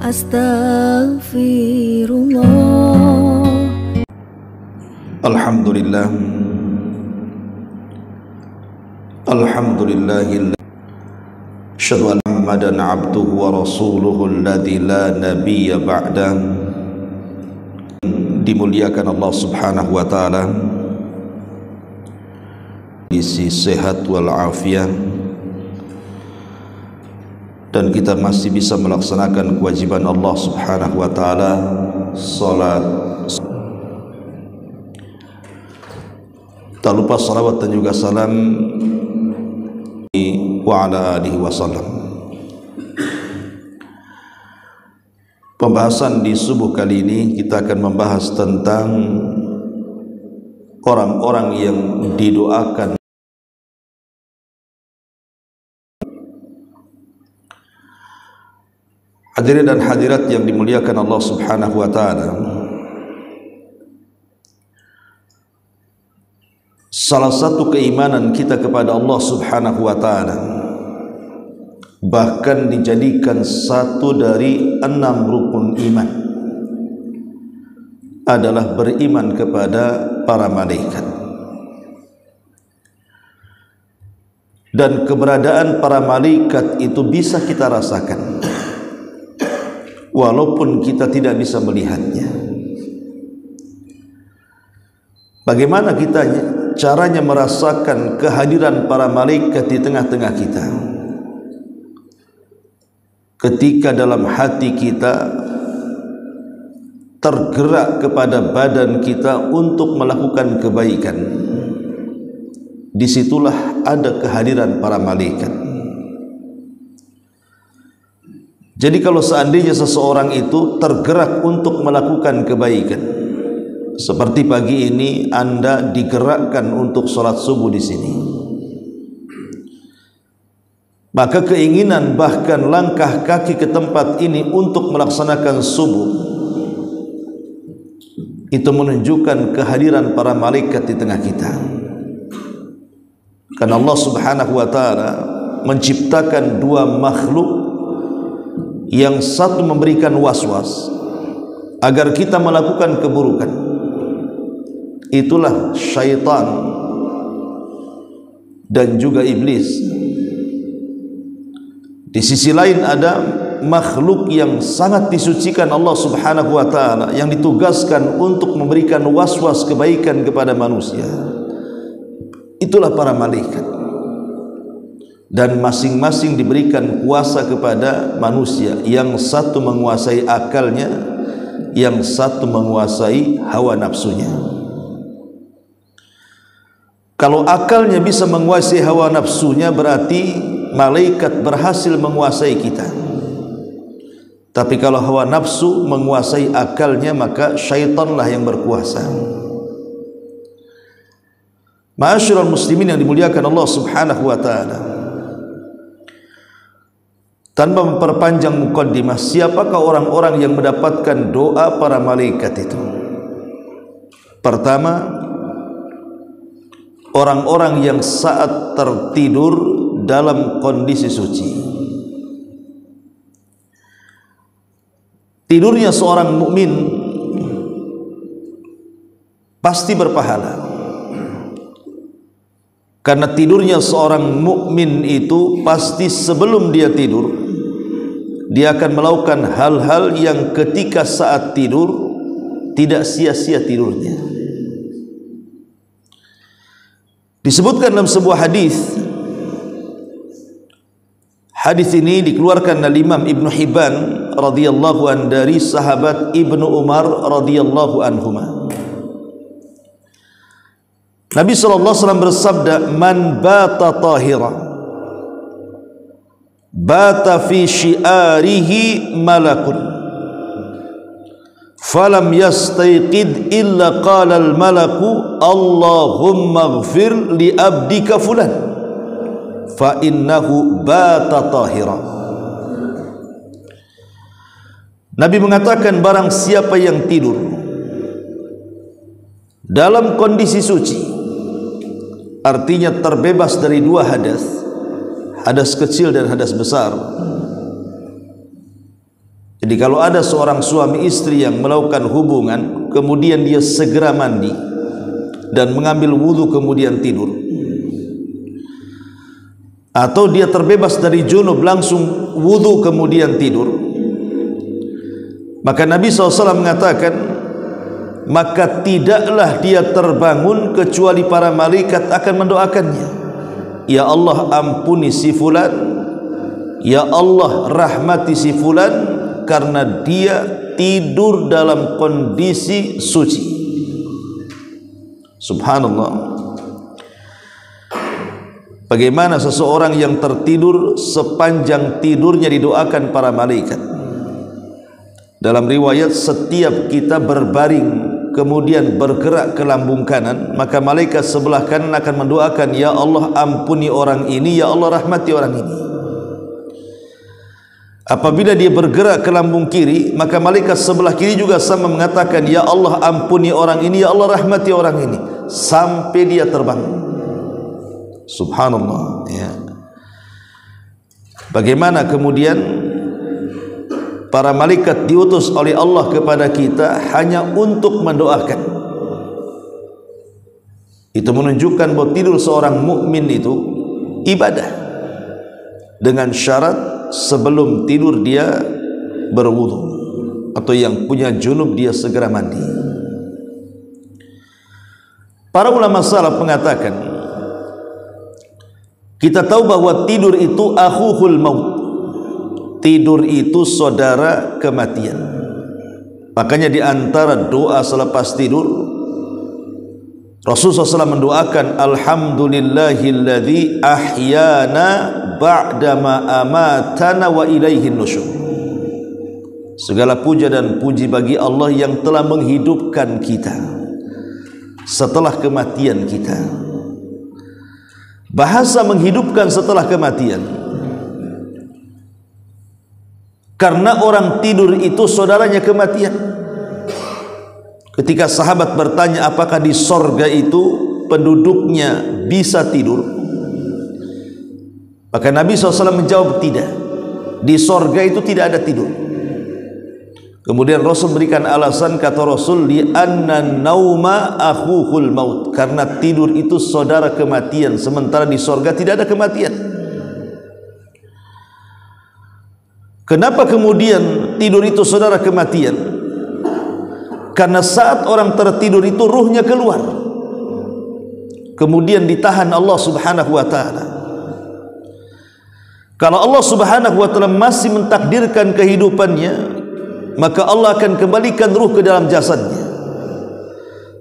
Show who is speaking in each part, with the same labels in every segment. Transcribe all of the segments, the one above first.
Speaker 1: Astaghfirullah.
Speaker 2: Alhamdulillah. Alhamdulillahillah. Asyhadu anna Muhammadan abduhu wa rasuluhu alladzi la nabiyya ba'da. Dimuliakan Allah Subhanahu wa taala, isi sehat wal afiat, dan kita masih bisa melaksanakan kewajiban Allah Subhanahu wa taala, salat. Tak lupa salawat dan juga salam wa ala alihi wasallam. Pembahasan di subuh kali ini kita akan membahas tentang orang-orang yang didoakan. Hadirin dan hadirat yang dimuliakan Allah Subhanahu wa taala, salah satu keimanan kita kepada Allah Subhanahu wa taala, bahkan dijadikan satu dari 6 rukun iman, adalah beriman kepada para malaikat. Dan keberadaan para malaikat itu bisa kita rasakan walaupun kita tidak bisa melihatnya. Bagaimana kita caranya merasakan kehadiran para malaikat di tengah-tengah kita? Ketika dalam hati kita tergerak kepada badan kita untuk melakukan kebaikan, disitulah ada kehadiran para malaikat. Jadi kalau seandainya seseorang itu tergerak untuk melakukan kebaikan, seperti pagi ini Anda digerakkan untuk sholat subuh di sini, maka keinginan bahkan langkah kaki ke tempat ini untuk melaksanakan subuh itu menunjukkan kehadiran para malaikat di tengah kita. Karena Allah Subhanahu wa taala menciptakan 2 makhluk, yang satu memberikan was-was agar kita melakukan keburukan, itulah syaitan dan juga iblis. Di sisi lain ada makhluk yang sangat disucikan Allah Subhanahu wa taala, yang ditugaskan untuk memberikan was-was kebaikan kepada manusia, itulah para malaikat. Dan masing-masing diberikan kuasa kepada manusia, yang satu menguasai akalnya, yang satu menguasai hawa nafsunya. Kalau akalnya bisa menguasai hawa nafsunya, berarti malaikat berhasil menguasai kita. Tapi kalau hawa nafsu menguasai akalnya, maka syaitanlah yang berkuasa. Ma'asyiral muslimin yang dimuliakan Allah Subhanahu wa taala, tanpa memperpanjang mukaddimah, siapakah orang-orang yang mendapatkan doa para malaikat itu? Pertama, orang-orang yang saat tertidur dalam kondisi suci. Tidurnya seorang mukmin pasti berpahala, karena tidurnya seorang mukmin itu pasti sebelum dia tidur, dia akan melakukan hal-hal yang ketika saat tidur tidak sia-sia tidurnya. Disebutkan dalam sebuah hadis. Hadis ini dikeluarkan oleh Imam Ibn Hibban radhiyallahu an dari sahabat Ibnu Umar radhiyallahu anhuma. Nabi sallallahu alaihi wasallam bersabda, "Man bata tahira, bata fi syi'arihi malakun, falam yastayqid illa qala al-malaku Allahumma ighfir li abdika fulan fa innahu bata tahira." Nabi mengatakan, barang siapa yang tidur dalam kondisi suci, artinya terbebas dari 2 hadas, hadas kecil dan hadas besar. Jadi Jadi kalau ada seorang suami istri yang melakukan hubungan, kemudian dia segera mandi dan mengambil wudu kemudian tidur, atau dia terbebas dari junub langsung wudu kemudian tidur, maka Nabi SAW mengatakan, maka tidaklah dia terbangun kecuali para malaikat akan mendoakannya, ya Allah ampuni si fulan, ya Allah rahmati si fulan, karena dia tidur dalam kondisi suci. Subhanallah. Bagaimana seseorang yang tertidur sepanjang tidurnya didoakan para malaikat. Dalam riwayat, setiap kita berbaring kemudian bergerak ke lambung kanan, maka malaikat sebelah kanan akan mendoakan, ya Allah ampuni orang ini, ya Allah rahmati orang ini. Apabila dia bergerak ke lambung kiri, maka malaikat sebelah kiri juga sama mengatakan, ya Allah ampuni orang ini, ya Allah rahmati orang ini, sampai dia terbangun. Subhanallah, ya. Bagaimana kemudian para malaikat diutus oleh Allah kepada kita hanya untuk mendoakan. Itu menunjukkan bahwa tidur seorang mukmin itu ibadah, dengan syarat sebelum tidur dia berwudu, atau yang punya junub dia segera mandi. Para ulama salaf mengatakan, kita tahu bahwa tidur itu akhuhul maut, tidur itu saudara kematian. Makanya di antara doa selepas tidur, Rasulullah SAW mendoakan, alhamdulillahilladzi ahyana ba'dama amatana wa ilaihin nusyur. Segala puja dan puji bagi Allah yang telah menghidupkan kita setelah kematian kita. Bahasa menghidupkan setelah kematian, karena orang tidur itu saudaranya kematian. Ketika sahabat bertanya apakah di sorga itu penduduknya bisa tidur, maka Nabi SAW menjawab tidak, di sorga itu tidak ada tidur. Kemudian Rasul berikan alasan, kata Rasul, li anna nauma akhuhul maut, karena tidur itu saudara kematian, sementara di sorga tidak ada kematian. Kenapa kemudian tidur itu saudara kematian? Karena saat orang tertidur itu ruhnya keluar, kemudian ditahan Allah Subhanahu wa ta'ala. Kalau Allah Subhanahu wa ta'ala masih mentakdirkan kehidupannya, maka Allah akan kembalikan ruh ke dalam jasadnya.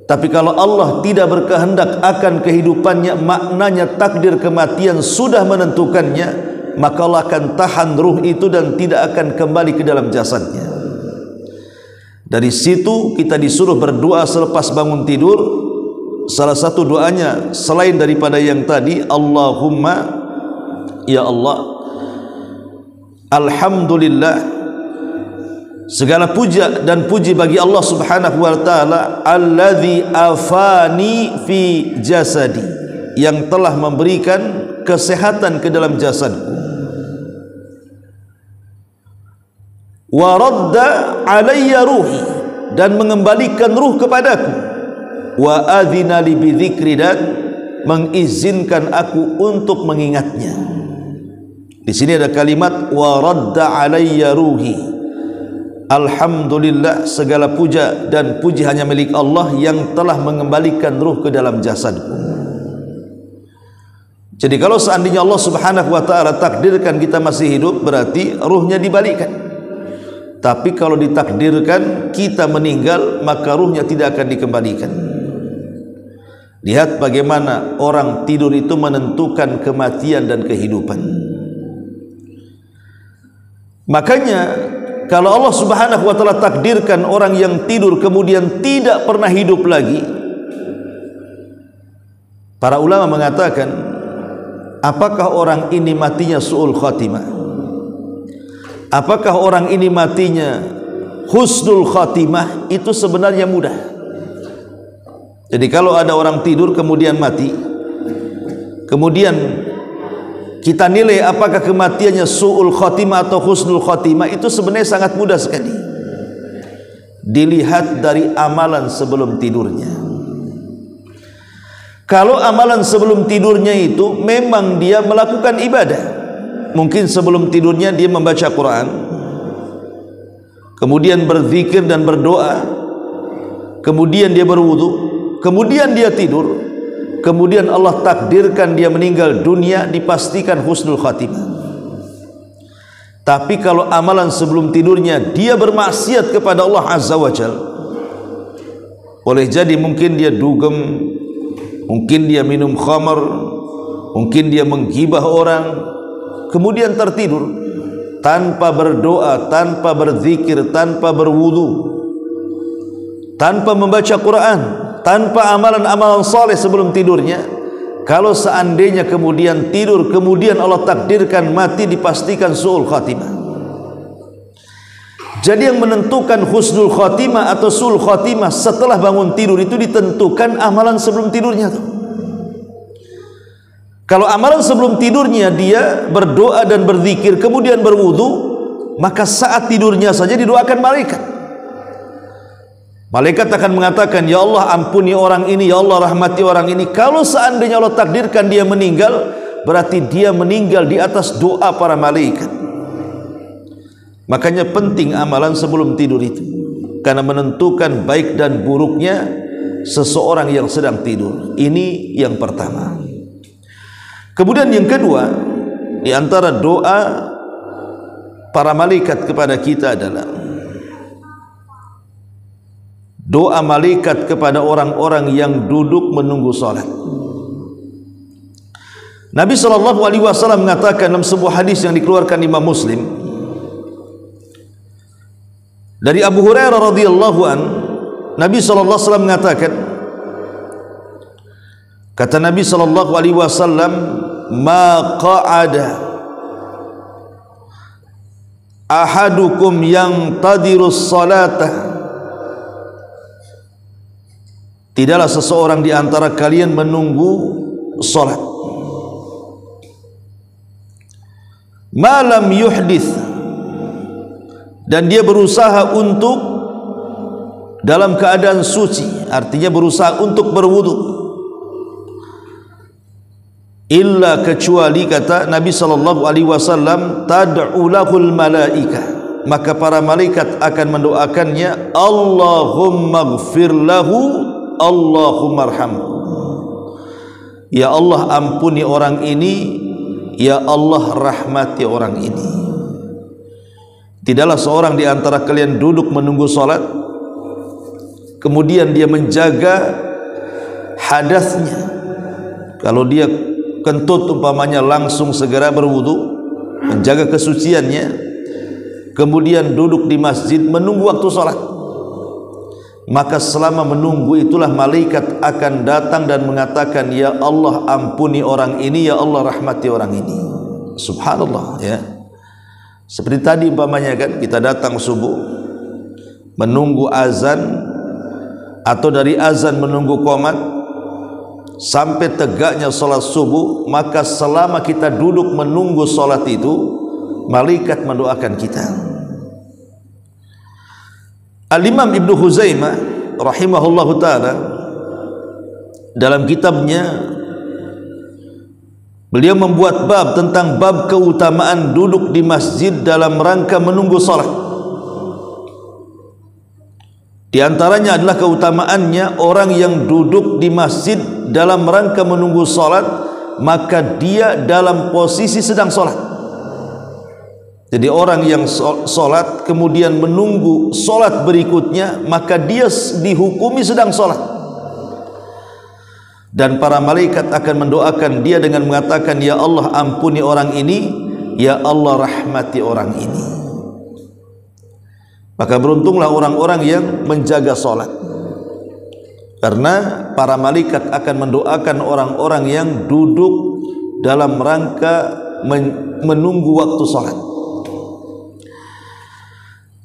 Speaker 2: Tapi kalau Allah tidak berkehendak akan kehidupannya, maknanya takdir kematian sudah menentukannya, maka Allah akan tahan ruh itu dan tidak akan kembali ke dalam jasadnya. Dari situ kita disuruh berdoa selepas bangun tidur. Salah satu doanya selain daripada yang tadi, Allahumma, ya Allah, alhamdulillah, segala puja dan puji bagi Allah Subhanahu wa ta'ala, alladzi afani fi jasadi, yang telah memberikan kesehatan ke dalam jasadku, wa radda alayya ruhi, dan mengembalikan ruh kepadaku, wa adzina li bidzikri, dan mengizinkan aku untuk mengingatnya. Di sini ada kalimat wa radda alayya ruhi. Alhamdulillah, segala puja dan puji hanya milik Allah yang telah mengembalikan ruh ke dalam jasadku. Jadi kalau seandainya Allah Subhanahu wa ta'ala takdirkan kita masih hidup, berarti ruhnya dibalikkan. Tapi kalau ditakdirkan kita meninggal, maka ruhnya tidak akan dikembalikan. Lihat bagaimana orang tidur itu menentukan kematian dan kehidupan. Makanya kalau Allah Subhanahu wa ta'ala takdirkan orang yang tidur kemudian tidak pernah hidup lagi, para ulama mengatakan, apakah orang ini matinya su'ul khatimah? Apakah orang ini matinya husnul khatimah? Itu sebenarnya mudah. Jadi kalau ada orang tidur kemudian mati, kemudian kita nilai apakah kematiannya su'ul khotimah atau husnul khotimah, itu sebenarnya sangat mudah sekali. Dilihat dari amalan sebelum tidurnya. Kalau amalan sebelum tidurnya itu memang dia melakukan ibadah, mungkin sebelum tidurnya dia membaca Quran, kemudian berzikir dan berdoa, kemudian dia berwudu, kemudian dia tidur, kemudian Allah takdirkan dia meninggal dunia, dipastikan husnul khatimah. Tapi kalau amalan sebelum tidurnya dia bermaksiat kepada Allah Azza wa Jalla, boleh jadi mungkin dia dugem, mungkin dia minum khamar, mungkin dia menggibah orang, kemudian tertidur tanpa berdoa, tanpa berzikir, tanpa berwudu, tanpa membaca Quran, tanpa amalan-amalan saleh sebelum tidurnya. Kalau seandainya kemudian tidur, kemudian Allah takdirkan mati, dipastikan su'ul khatimah. Jadi yang menentukan husnul khatimah atau su'ul khatimah setelah bangun tidur itu ditentukan amalan sebelum tidurnya tuh. Kalau amalan sebelum tidurnya dia berdoa dan berzikir, kemudian berwudu, maka saat tidurnya saja didoakan malaikat. Malaikat akan mengatakan, ya Allah ampuni orang ini, ya Allah rahmati orang ini. Kalau seandainya Allah takdirkan dia meninggal, berarti dia meninggal di atas doa para malaikat. Makanya penting amalan sebelum tidur itu, karena menentukan baik dan buruknya seseorang yang sedang tidur. Ini yang pertama. Kemudian yang kedua, di antara doa para malaikat kepada kita adalah doa malaikat kepada orang-orang yang duduk menunggu salat. Nabi SAW mengatakan dalam sebuah hadis yang dikeluarkan Imam Muslim dari Abu Hurairah radhiyallahu an, Nabi SAW mengatakan, kata Nabi SAW, ma qa'ada ahadukum yang tadirus salatah, tidaklah seseorang di antara kalian menunggu salat malam yuhdith, dan dia berusaha untuk dalam keadaan suci, artinya berusaha untuk berwudu, illa kecuali kata Nabi SAW, tad'u lahul malaikah, maka para malaikat akan mendoakannya, Allahumma gfir lahu, Allahumma arhamhu, ya Allah ampuni orang ini, ya Allah rahmati orang ini. Tidaklah seorang di antara kalian duduk menunggu salat, kemudian dia menjaga hadasnya. Kalau dia kentut umpamanya, langsung segera berwudu, menjaga kesuciannya, kemudian duduk di masjid menunggu waktu salat. Maka selama menunggu itulah malaikat akan datang dan mengatakan, ya Allah ampuni orang ini, ya Allah rahmati orang ini. Subhanallah, ya. Seperti tadi umpamanya kan, kita datang subuh menunggu azan, atau dari azan menunggu qomat sampai tegaknya salat subuh, maka selama kita duduk menunggu salat itu, malaikat mendoakan kita. Al-Imam Ibnu Huzaimah rahimahullahu ta'ala dalam kitabnya, beliau membuat bab tentang bab keutamaan duduk di masjid dalam rangka menunggu salat. Di antaranya adalah keutamaannya orang yang duduk di masjid dalam rangka menunggu salat, maka dia dalam posisi sedang salat. Jadi orang yang solat kemudian menunggu solat berikutnya, maka dia dihukumi sedang solat. Dan para malaikat akan mendoakan dia dengan mengatakan, ya Allah ampuni orang ini, ya Allah rahmati orang ini. Maka beruntunglah orang-orang yang menjaga solat, karena para malaikat akan mendoakan orang-orang yang duduk dalam rangka menunggu waktu solat.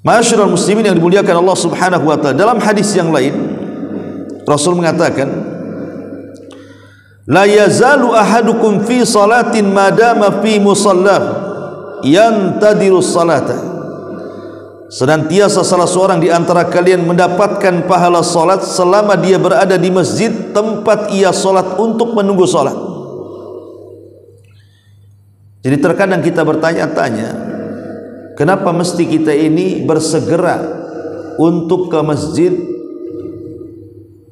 Speaker 2: Ma'asyiral muslimin yang dimuliakan Allah Subhanahu wa ta'ala, dalam hadis yang lain Rasul mengatakan, la yazalu ahadukum fi salatin madama fi musallah yantadiru salata. Senantiasa salah seorang di antara kalian mendapatkan pahala salat selama dia berada di masjid tempat ia salat untuk menunggu salat. Jadi terkadang kita bertanya-tanya, kenapa mesti kita ini bersegera untuk ke masjid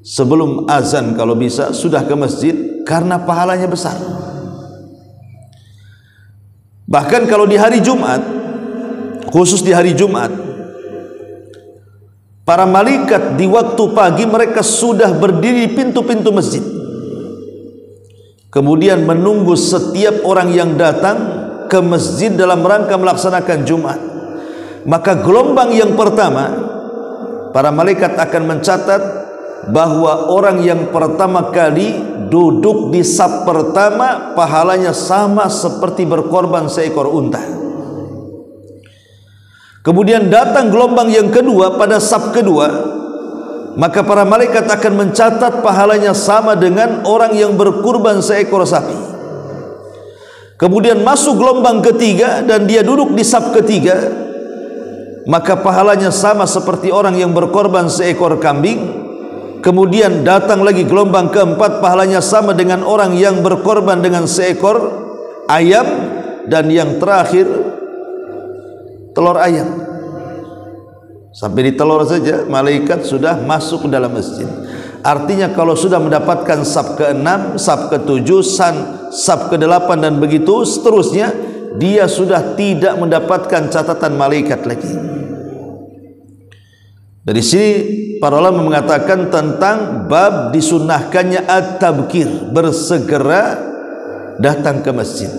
Speaker 2: sebelum azan, kalau bisa sudah ke masjid, karena pahalanya besar. Bahkan kalau di hari Jumat, khusus di hari Jumat, para malaikat di waktu pagi mereka sudah berdiri di pintu-pintu masjid, kemudian menunggu setiap orang yang datang ke masjid dalam rangka melaksanakan Jumat. Maka gelombang yang pertama, para malaikat akan mencatat bahwa orang yang pertama kali duduk di saf pertama pahalanya sama seperti berkorban seekor unta. Kemudian datang gelombang yang kedua pada saf kedua, maka para malaikat akan mencatat pahalanya sama dengan orang yang berkurban seekor sapi. Kemudian masuk gelombang ketiga dan dia duduk di saf ketiga, maka pahalanya sama seperti orang yang berkorban seekor kambing. Kemudian datang lagi gelombang keempat, pahalanya sama dengan orang yang berkorban dengan seekor ayam. Dan yang terakhir telur ayam. Sampai di telur saja malaikat sudah masuk ke dalam masjid. Artinya kalau sudah mendapatkan saf ke-6, saf ke-7, saf ke-8 dan begitu seterusnya, dia sudah tidak mendapatkan catatan malaikat lagi. Dari sini para ulama mengatakan tentang bab disunnahkannya at-tabkir, bersegera datang ke masjid.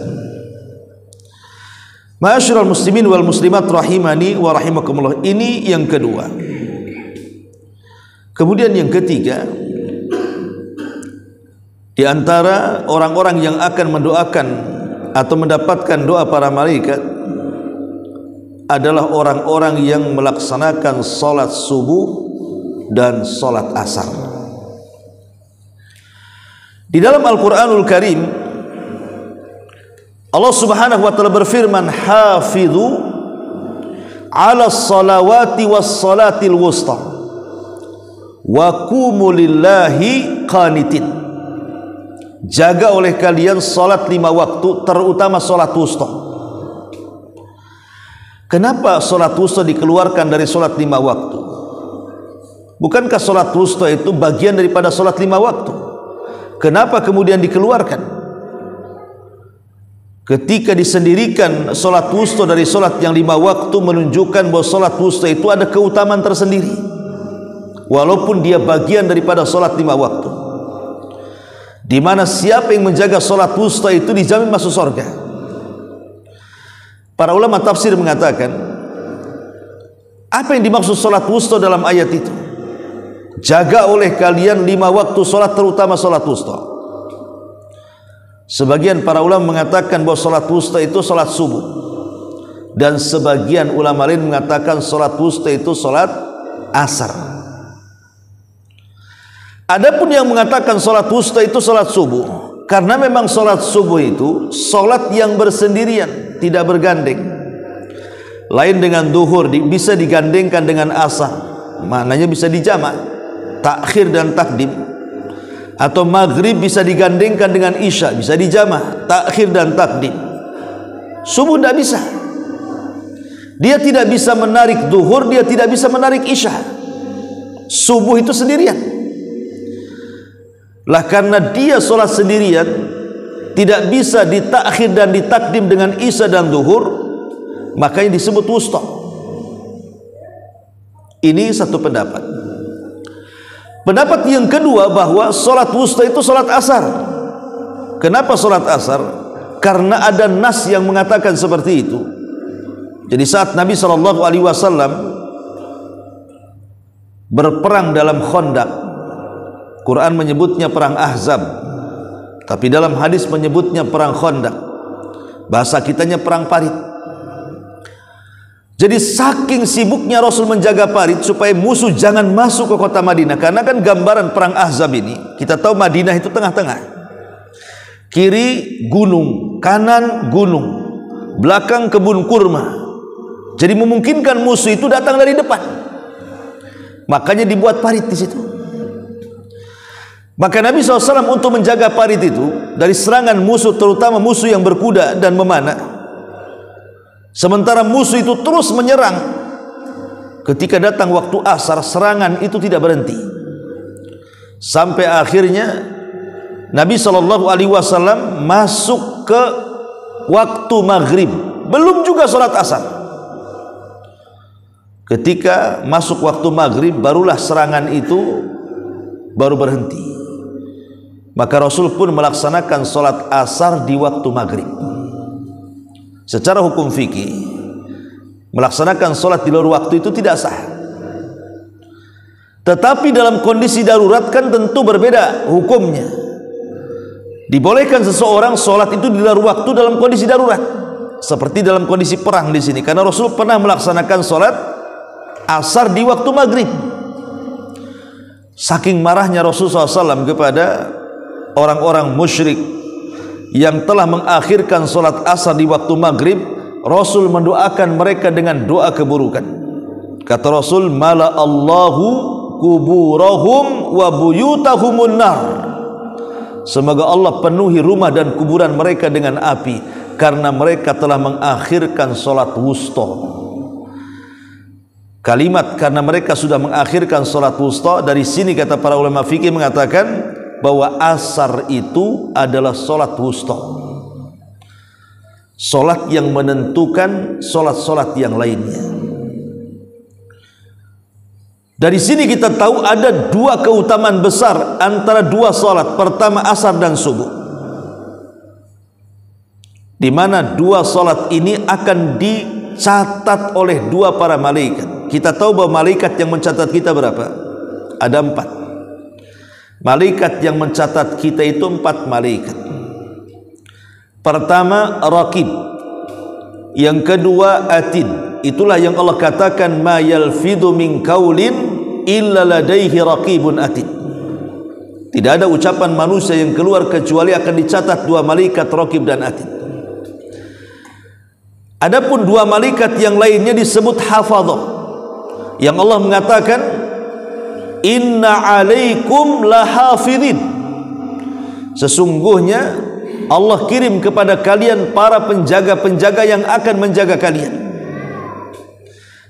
Speaker 2: Ma'asyiral muslimin wal muslimat rahimani wa rahimakumullah. Ini yang kedua. Kemudian yang ketiga, di antara orang-orang yang akan mendoakan atau mendapatkan doa para malaikat adalah orang-orang yang melaksanakan salat subuh dan salat asar. Di dalam Al-Qur'anul Karim Allah Subhanahu wa taala berfirman, "Hafidhu 'ala sholawati was salatil wusta wa qumu lillahi qanitin." Jaga oleh kalian salat 5 waktu, terutama salat wusta. Kenapa salat wusta dikeluarkan dari salat 5 waktu? Bukankah salat wusta itu bagian daripada salat 5 waktu? Kenapa kemudian dikeluarkan? Ketika disendirikan salat wusta dari salat yang 5 waktu, menunjukkan bahwa salat wusta itu ada keutamaan tersendiri, walaupun dia bagian daripada salat 5 waktu, di mana siapa yang menjaga salat wusta itu dijamin masuk surga. Para ulama tafsir mengatakan, apa yang dimaksud salat wusta dalam ayat itu? Jaga oleh kalian 5 waktu salat, terutama salat wusta. Sebagian para ulama mengatakan bahwa salat wusta itu salat subuh, dan sebagian ulama lain mengatakan salat wusta itu salat asar. Adapun yang mengatakan salat wusta itu salat subuh, karena memang salat subuh itu salat yang bersendirian, tidak bergandeng. Lain dengan duhur, bisa digandengkan dengan asar, maknanya bisa dijamak, takhir dan takdim. Atau maghrib bisa digandengkan dengan isya, bisa dijamak, takhir dan takdim. Subuh tidak bisa. Dia tidak bisa menarik duhur, dia tidak bisa menarik isya. Subuh itu sendirian. Lah karena dia sholat sendirian, tidak bisa ditakhir dan ditakdim dengan isya dan duhur, makanya disebut wusta. Ini satu pendapat. Pendapat yang kedua, bahwa sholat wusta itu sholat asar. Kenapa sholat asar? Karena ada nas yang mengatakan seperti itu. Jadi saat Nabi SAW berperang dalam Khandaq, Quran menyebutnya perang Ahzab, tapi dalam hadis menyebutnya perang Khandaq. Bahasa kitanya perang parit. Jadi saking sibuknya Rasul menjaga parit supaya musuh jangan masuk ke kota Madinah. Karena kan gambaran perang Ahzab ini, kita tahu Madinah itu tengah-tengah. kiri gunung, kanan gunung, belakang kebun kurma. Jadi memungkinkan musuh itu datang dari depan. Makanya dibuat parit di situ. Maka Nabi SAW untuk menjaga parit itu dari serangan musuh, terutama musuh yang berkuda dan memanah. Sementara musuh itu terus menyerang, ketika datang waktu asar, serangan itu tidak berhenti. Sampai akhirnya Nabi SAW masuk ke waktu maghrib, belum juga sholat asar. Ketika masuk waktu maghrib, barulah serangan itu baru berhenti. Maka Rasul pun melaksanakan sholat asar di waktu maghrib. Secara hukum fikih, melaksanakan sholat di luar waktu itu tidak sah. Tetapi dalam kondisi darurat kan tentu berbeda hukumnya. Dibolehkan seseorang sholat itu di luar waktu dalam kondisi darurat, seperti dalam kondisi perang di sini. Karena Rasul pernah melaksanakan sholat asar di waktu maghrib. Saking marahnya Rasulullah SAW kepada orang-orang musyrik yang telah mengakhirkan sholat asar di waktu maghrib, Rasul mendoakan mereka dengan doa keburukan. Kata Rasul, mala Allahu kuburahum wa buyutahumun nar. Semoga Allah penuhi rumah dan kuburan mereka dengan api, karena mereka telah mengakhirkan sholat wusta. Kalimat karena mereka sudah mengakhirkan sholat wusta, dari sini kata para ulama fikih mengatakan bahwa asar itu adalah sholat wusta, sholat yang menentukan sholat-sholat yang lainnya. Dari sini kita tahu ada dua keutamaan besar antara dua sholat. Pertama asar dan subuh, di mana dua sholat ini akan dicatat oleh dua para malaikat. Kita tahu bahwa malaikat yang mencatat kita berapa? Ada 4. Malaikat yang mencatat kita itu 4 malaikat. Pertama raqib, yang kedua atid. Itulah yang Allah katakan ma yalfidhu min qaulin illa ladaihi raqibun atid. Tidak ada ucapan manusia yang keluar kecuali akan dicatat 2 malaikat raqib dan atid. Adapun 2 malaikat yang lainnya disebut hafadhah, yang Allah mengatakan inna alaikum lahafidhin, sesungguhnya Allah kirim kepada kalian para penjaga-penjaga yang akan menjaga kalian,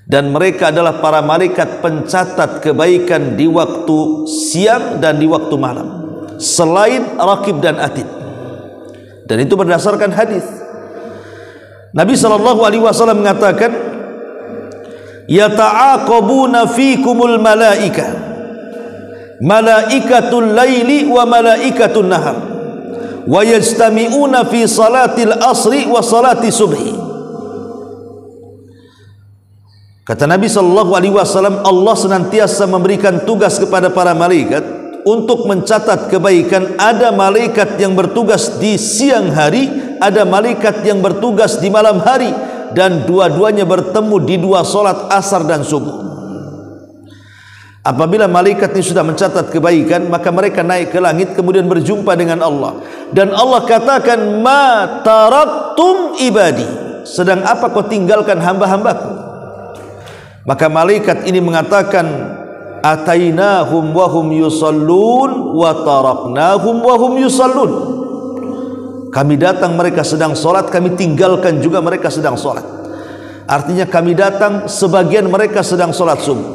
Speaker 2: dan mereka adalah para malaikat pencatat kebaikan di waktu siang dan di waktu malam, selain raqib dan atid. Dan itu berdasarkan hadis Nabi SAW mengatakan yata'aqabuna fikumul malaika, malaikatul laili wa malaikatul nahar, wa yajtami'una fi salatil asri wa salati subhi. Kata Nabi SAW, Allah senantiasa memberikan tugas kepada para malaikat untuk mencatat kebaikan. Ada malaikat yang bertugas di siang hari, ada malaikat yang bertugas di malam hari, dan dua-duanya bertemu di 2 solat asar dan subuh. Apabila malaikat ini sudah mencatat kebaikan, maka mereka naik ke langit kemudian berjumpa dengan Allah, dan Allah katakan ma taraktum ibadi, sedang apa kau tinggalkan hamba-hambaku? Maka malaikat ini mengatakan atainahum wa hum yusallun wa taraknahum wa hum yusallun. Kami datang mereka sedang solat, kami tinggalkan juga mereka sedang solat. Artinya kami datang sebagian mereka sedang solat subuh,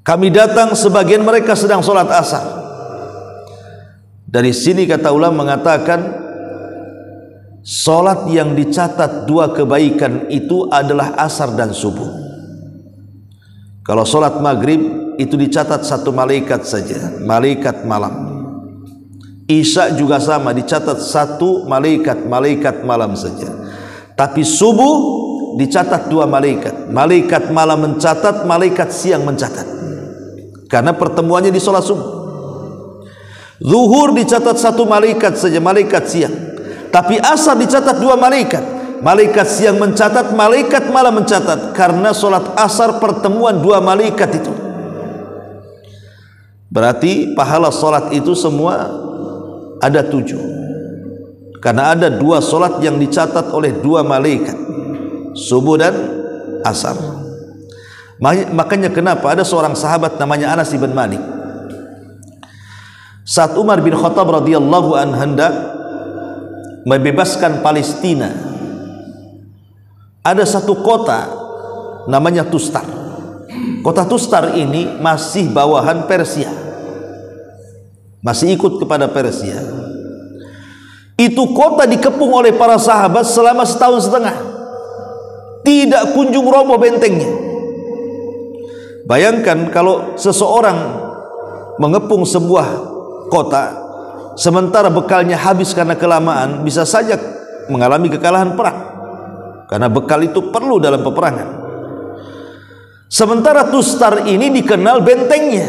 Speaker 2: kami datang sebagian mereka sedang solat asar. Dari sini kata ulama mengatakan solat yang dicatat 2 kebaikan itu adalah asar dan subuh. Kalau solat maghrib itu dicatat 1 malaikat saja, malaikat malam. Isya juga sama, dicatat 1 malaikat, malaikat malam saja. Tapi subuh dicatat 2 malaikat, malaikat malam mencatat, malaikat siang mencatat, karena pertemuannya di solat subuh. Zuhur dicatat 1 malaikat saja, malaikat siang. Tapi asar dicatat 2 malaikat, malaikat siang mencatat, malaikat malam mencatat, karena solat asar pertemuan 2 malaikat itu. Berarti pahala solat itu semua ada 7, karena ada 2 solat yang dicatat oleh 2 malaikat, subuh dan asar. Makanya kenapa ada seorang sahabat namanya Anas bin Malik, saat Umar bin Khattab radhiyallahu anhu hendak membebaskan Palestina, ada satu kota namanya Tustar. Kota Tustar ini masih bawahan Persia, masih ikut kepada Persia. Itu kota dikepung oleh para sahabat selama 1,5 tahun, tidak kunjung roboh bentengnya. Bayangkan kalau seseorang mengepung sebuah kota sementara bekalnya habis karena kelamaan, bisa saja mengalami kekalahan perang, karena bekal itu perlu dalam peperangan. Sementara Tustar ini dikenal bentengnya,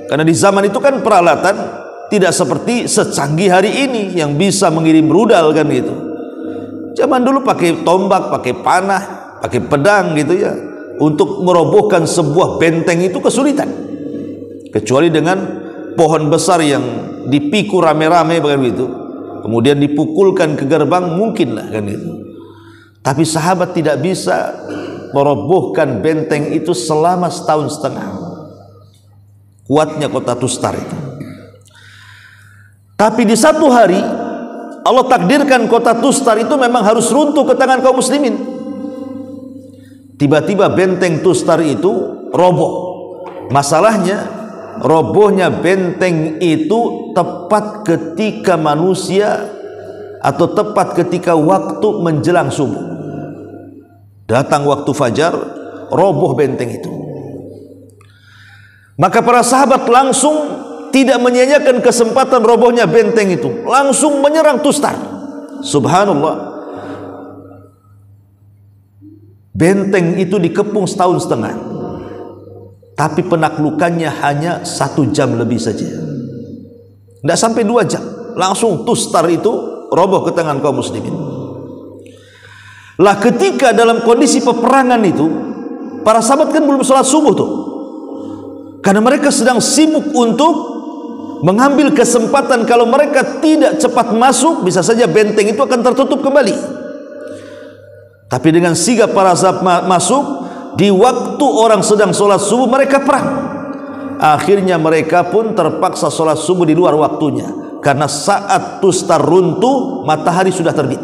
Speaker 2: karena di zaman itu kan peralatan tidak seperti secanggih hari ini yang bisa mengirim rudal kan gitu. Zaman dulu pakai tombak, pakai panah, pakai pedang gitu ya. Untuk merobohkan sebuah benteng itu kesulitan, kecuali dengan pohon besar yang dipikul rame-rame begitu, kemudian dipukulkan ke gerbang, mungkinlah kan itu. Tapi sahabat tidak bisa merobohkan benteng itu selama 1,5 tahun. Kuatnya kota Tustar itu. Tapi di satu hari Allah takdirkan kota Tustar itu memang harus runtuh ke tangan kaum muslimin. Tiba-tiba benteng Tustar itu roboh. Masalahnya, robohnya benteng itu tepat ketika manusia, atau tepat ketika waktu menjelang subuh. Datang waktu fajar, roboh benteng itu. Maka para sahabat langsung tidak menyia-nyiakan kesempatan robohnya benteng itu, langsung menyerang Tustar. Subhanallah, benteng itu dikepung 1,5 tahun, tapi penaklukannya hanya 1 jam lebih saja, tidak sampai 2 jam, langsung Tustar itu roboh ke tangan kaum muslimin. Lah ketika dalam kondisi peperangan itu, para sahabat kan belum sholat subuh tuh, karena mereka sedang sibuk untuk mengambil kesempatan. Kalau mereka tidak cepat masuk, bisa saja benteng itu akan tertutup kembali. Tapi dengan sigap para sahabat masuk di waktu orang sedang sholat subuh, mereka perang. Akhirnya mereka pun terpaksa sholat subuh di luar waktunya, karena saat Tustar runtuh matahari sudah terbit.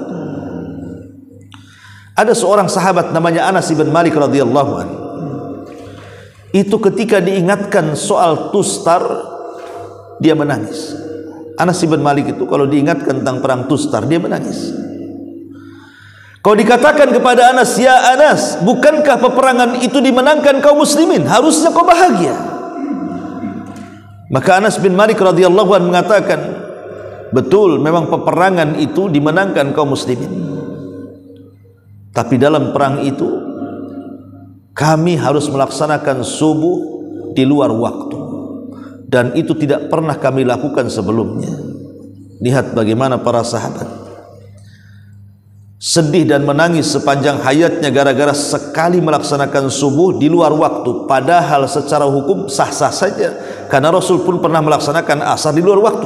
Speaker 2: Ada seorang sahabat namanya Anas bin Malik radhiyallahu anhu. Itu ketika diingatkan soal Tustar, dia menangis. Anas bin Malik itu kalau diingatkan tentang perang Tustar, dia menangis. Kalau dikatakan kepada Anas, ya Anas, bukankah peperangan itu dimenangkan kaum muslimin? Harusnya kau bahagia. Maka Anas bin Malik radhiyallahu anhu mengatakan, betul, memang peperangan itu dimenangkan kaum muslimin. Tapi dalam perang itu kami harus melaksanakan subuh di luar waktu, dan itu tidak pernah kami lakukan sebelumnya. Lihat bagaimana para sahabat sedih dan menangis sepanjang hayatnya gara-gara sekali melaksanakan subuh di luar waktu, padahal secara hukum sah-sah saja, karena Rasul pun pernah melaksanakan asar di luar waktu.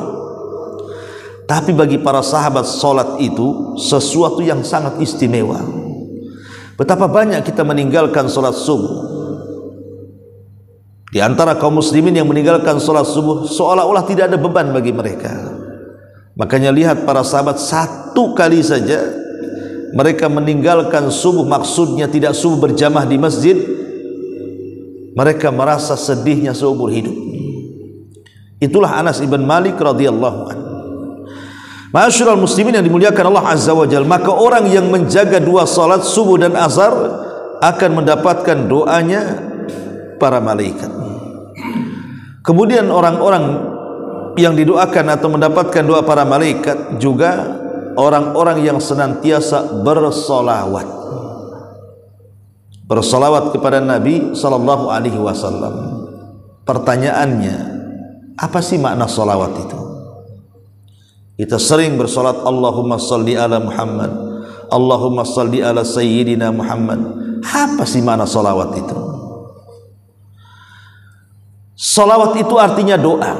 Speaker 2: Tapi bagi para sahabat, solat itu sesuatu yang sangat istimewa. Betapa banyak kita meninggalkan solat subuh. Di antara kaum muslimin yang meninggalkan solat subuh seolah-olah tidak ada beban bagi mereka. Makanya lihat para sahabat, 1 kali saja mereka meninggalkan subuh, maksudnya tidak subuh berjamaah di masjid, mereka merasa sedihnya seumur hidup. Itulah Anas ibn Malik radhiyallahu anhu. Ma'asyiral muslimin yang dimuliakan Allah azza wa jalla, maka orang yang menjaga 2 salat subuh dan asar akan mendapatkan doanya para malaikat. Kemudian orang-orang yang didoakan atau mendapatkan doa para malaikat juga orang-orang yang senantiasa bersolawat kepada Nabi sallallahu alaihi wasallam. Pertanyaannya, apa sih makna solawat itu? Kita sering bersolat, Allahumma salli ala Muhammad, Allahumma salli ala Sayyidina Muhammad. Apa sih makna solawat itu? Solawat itu artinya doa.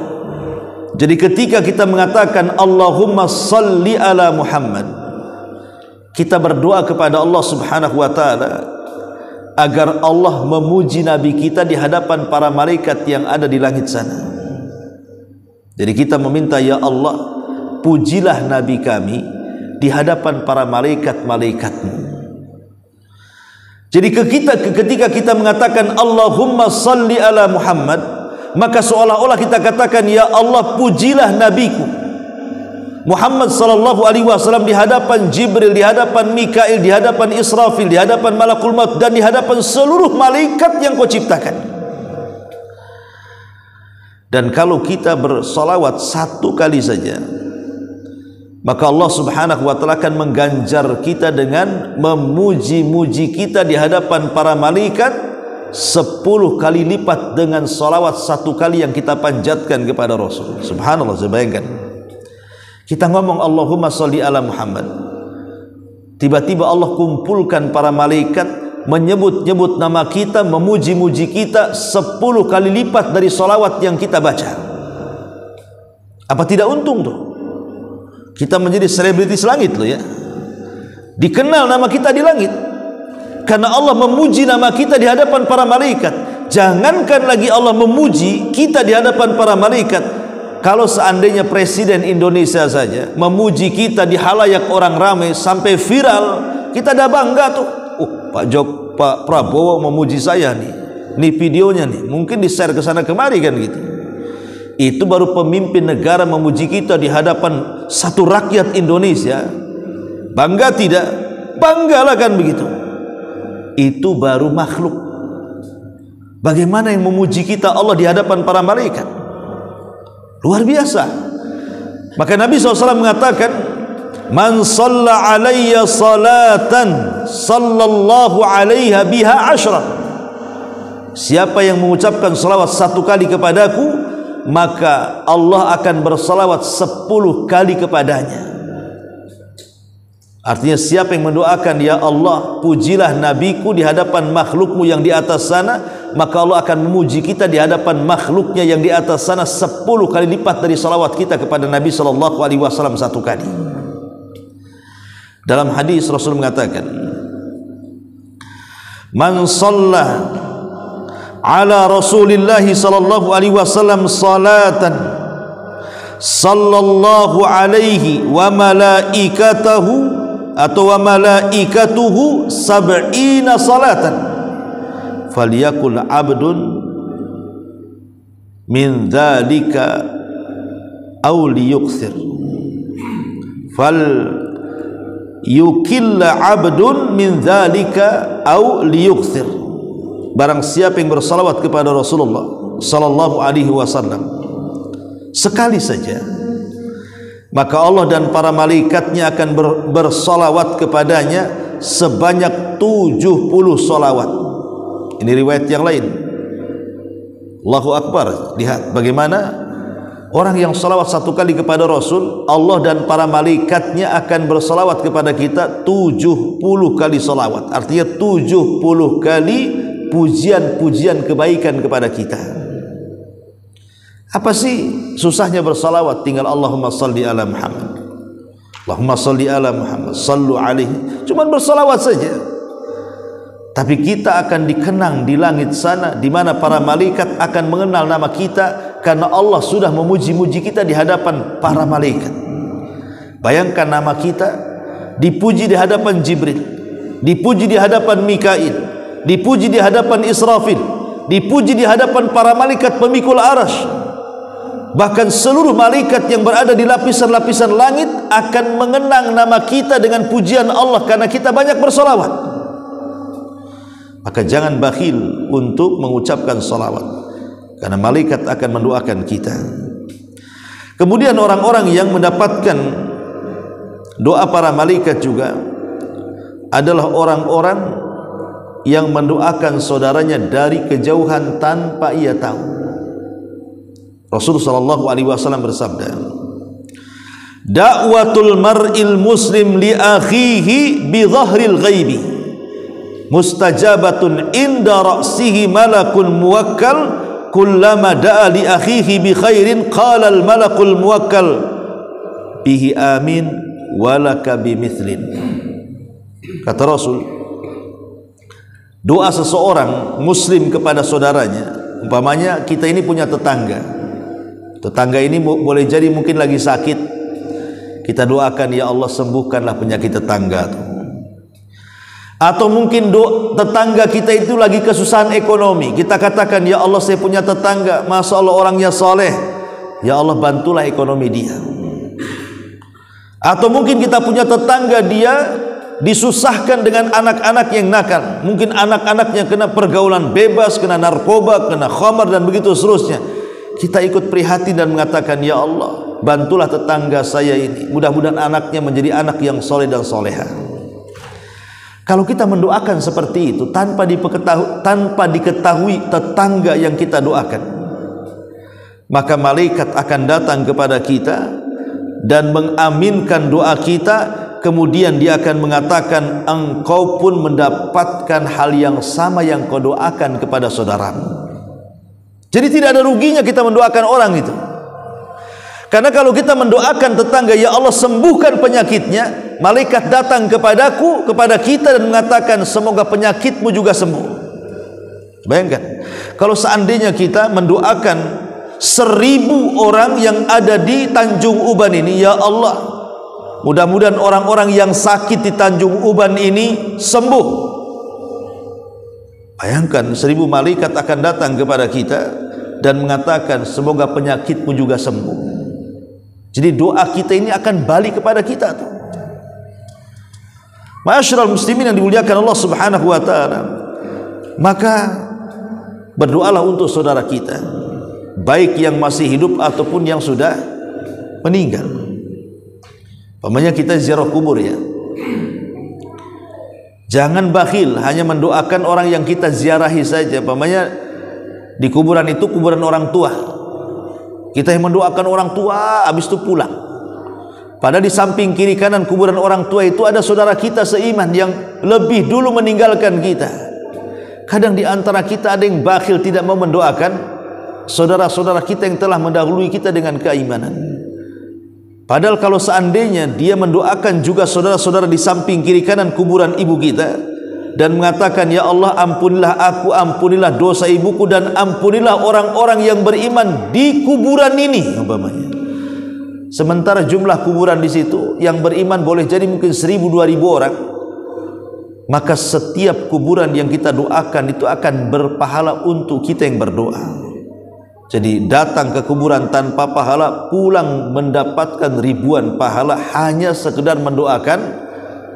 Speaker 2: Jadi ketika kita mengatakan Allahumma salli ala Muhammad, kita berdoa kepada Allah Subhanahu wa taala agar Allah memuji nabi kita di hadapan para malaikat yang ada di langit sana. Jadi kita meminta, ya Allah, pujilah nabi kami di hadapan para malaikat-malaikatmu. Jadi ketika kita mengatakan Allahumma salli ala Muhammad, maka seolah-olah kita katakan, ya Allah, pujilah nabiku Muhammad sallallahu alaihi wasallam di hadapan Jibril, di hadapan Mikail, di hadapan Israfil, di hadapan Malakul Maut, dan di hadapan seluruh malaikat yang kau ciptakan. Dan kalau kita bersalawat satu kali saja, maka Allah Subhanahu wa taala akan mengganjar kita dengan memuji-muji kita di hadapan para malaikat 10 kali lipat dengan salawat satu kali yang kita panjatkan kepada Rasul. Subhanallah, saya bayangkan. Kita ngomong Allahumma sholli ala Muhammad, tiba-tiba Allah kumpulkan para malaikat menyebut-nyebut nama kita, memuji-muji kita 10 kali lipat dari salawat yang kita baca. Apa tidak untung tuh? Kita menjadi selebritis langit loh ya. Dikenal nama kita di langit karena Allah memuji nama kita di hadapan para malaikat. Jangankan lagi Allah memuji kita di hadapan para malaikat, kalau seandainya Presiden Indonesia saja memuji kita di halayak orang ramai sampai viral, kita dah bangga tuh. Pak Prabowo memuji saya nih, ini videonya nih, mungkin di-share ke sana kemari kan gitu. Itu baru pemimpin negara memuji kita di hadapan satu rakyat Indonesia. Bangga tidak? Banggalah kan begitu. Itu baru makhluk. Bagaimana yang memuji kita Allah di hadapan para malaikat? Luar biasa. Maka Nabi SAW mengatakan, man shalla alayya salatan sallallahu alaiha biha ashra. Siapa yang mengucapkan salawat satu kali kepadaku, maka Allah akan bersalawat 10 kali kepadanya. Artinya siapa yang mendoakan, ya Allah, pujilah nabiku di hadapan makhlukmu yang di atas sana, maka Allah akan memuji kita di hadapan makhluknya yang di atas sana 10 kali lipat dari salawat kita kepada Nabi SAW satu kali. Dalam hadis Rasul mengatakan, man shalla ala Rasulillah sallallahu alaihi wasallam salatan sallallahu alaihi wa malaikatahu atau wa malaikatuhu sab'ina salatan falyakul abdun min dzalika aw liyukthir fal yukilla abdun min dzalika aw liyukthir. Barang siapa yang bersalawat kepada Rasulullah sallallahu alaihi wasallam sekali saja, maka Allah dan para malaikatnya akan bersalawat kepadanya sebanyak 70 salawat. Ini riwayat yang lain. Allahu Akbar. Lihat bagaimana orang yang salawat satu kali kepada Rasul, Allah dan para malaikatnya akan bersalawat kepada kita 70 kali salawat. Artinya 70 kali pujian-pujian kebaikan kepada kita. Apa sih susahnya bersalawat? Tinggal Allahumma salli ala Muhammad, Allahumma salli ala Muhammad, sallu alaihi. Cuma bersalawat saja. Tapi kita akan dikenang di langit sana, di mana para malaikat akan mengenal nama kita, karena Allah sudah memuji-muji kita di hadapan para malaikat. Bayangkan nama kita dipuji di hadapan Jibril, dipuji di hadapan Mikail, dipuji di hadapan Israfil, dipuji di hadapan para malaikat pemikul arasy. Bahkan seluruh malaikat yang berada di lapisan-lapisan langit akan mengenang nama kita dengan pujian Allah karena kita banyak bersolawat. Maka jangan bakhil untuk mengucapkan salawat, karena malaikat akan mendoakan kita. Kemudian orang-orang yang mendapatkan doa para malaikat juga adalah orang-orang yang mendoakan saudaranya dari kejauhan tanpa ia tahu. Rasulullah SAW bersabda, da'watul mar'il muslim li akhihi bi dhahril ghaibi mustajabatun inda ra'sihi malakun muwakkal kullama da'a li akhihi bi khairin qala al malakul muwakkal bihi amin walaka bimithlin. Kata Rasul, doa seseorang muslim kepada saudaranya, umpamanya kita ini punya tetangga ini boleh jadi mungkin lagi sakit, kita doakan, ya Allah sembuhkanlah penyakit tetangga itu. Atau mungkin tetangga kita itu lagi kesusahan ekonomi, kita katakan, ya Allah saya punya tetangga, masya Allah orangnya soleh, ya Allah bantulah ekonomi dia. Atau mungkin kita punya tetangga dia disusahkan dengan anak-anak yang nakal, mungkin anak-anaknya kena pergaulan bebas, kena narkoba, kena khamar dan begitu seterusnya. Kita ikut prihatin dan mengatakan, ya Allah bantulah tetangga saya ini, mudah-mudahan anaknya menjadi anak yang soleh dan soleha. Kalau kita mendoakan seperti itu tanpa diketahui tetangga yang kita doakan, maka malaikat akan datang kepada kita dan mengaminkan doa kita. Kemudian dia akan mengatakan, engkau pun mendapatkan hal yang sama yang kau doakan kepada saudaramu. Jadi tidak ada ruginya kita mendoakan orang itu. Karena kalau kita mendoakan tetangga, ya Allah sembuhkan penyakitnya, malaikat datang kepada kita dan mengatakan, semoga penyakitmu juga sembuh. Bayangkan kalau seandainya kita mendoakan 1000 orang yang ada di Tanjung Uban ini, ya Allah mudah-mudahan orang-orang yang sakit di Tanjung Uban ini sembuh. Bayangkan 1000 malaikat akan datang kepada kita dan mengatakan, semoga penyakitmu juga sembuh. Jadi doa kita ini akan balik kepada kita tuh. Ma'asyiral muslimin yang dimuliakan Allah Subhanahu wa taala, maka berdoalah untuk saudara kita, baik yang masih hidup ataupun yang sudah meninggal. Pamannya kita ziarah kubur ya. Jangan bakhil hanya mendoakan orang yang kita ziarahi saja. Pamannya di kuburan itu kuburan orang tua, kita yang mendoakan orang tua habis itu pulang. Padahal di samping kiri kanan kuburan orang tua itu ada saudara kita seiman yang lebih dulu meninggalkan kita. Kadang di antara kita ada yang bakhil, tidak mau mendoakan saudara-saudara kita yang telah mendahului kita dengan keimanan. Padahal kalau seandainya dia mendoakan juga saudara-saudara di samping kiri kanan kuburan ibu kita dan mengatakan, ya Allah ampunilah aku, ampunilah dosa ibuku, dan ampunilah orang-orang yang beriman di kuburan ini umpamanya. Sementara jumlah kuburan di situ yang beriman boleh jadi mungkin 1000-2000 orang, maka setiap kuburan yang kita doakan itu akan berpahala untuk kita yang berdoa. Jadi datang ke kuburan tanpa pahala, pulang mendapatkan ribuan pahala hanya sekedar mendoakan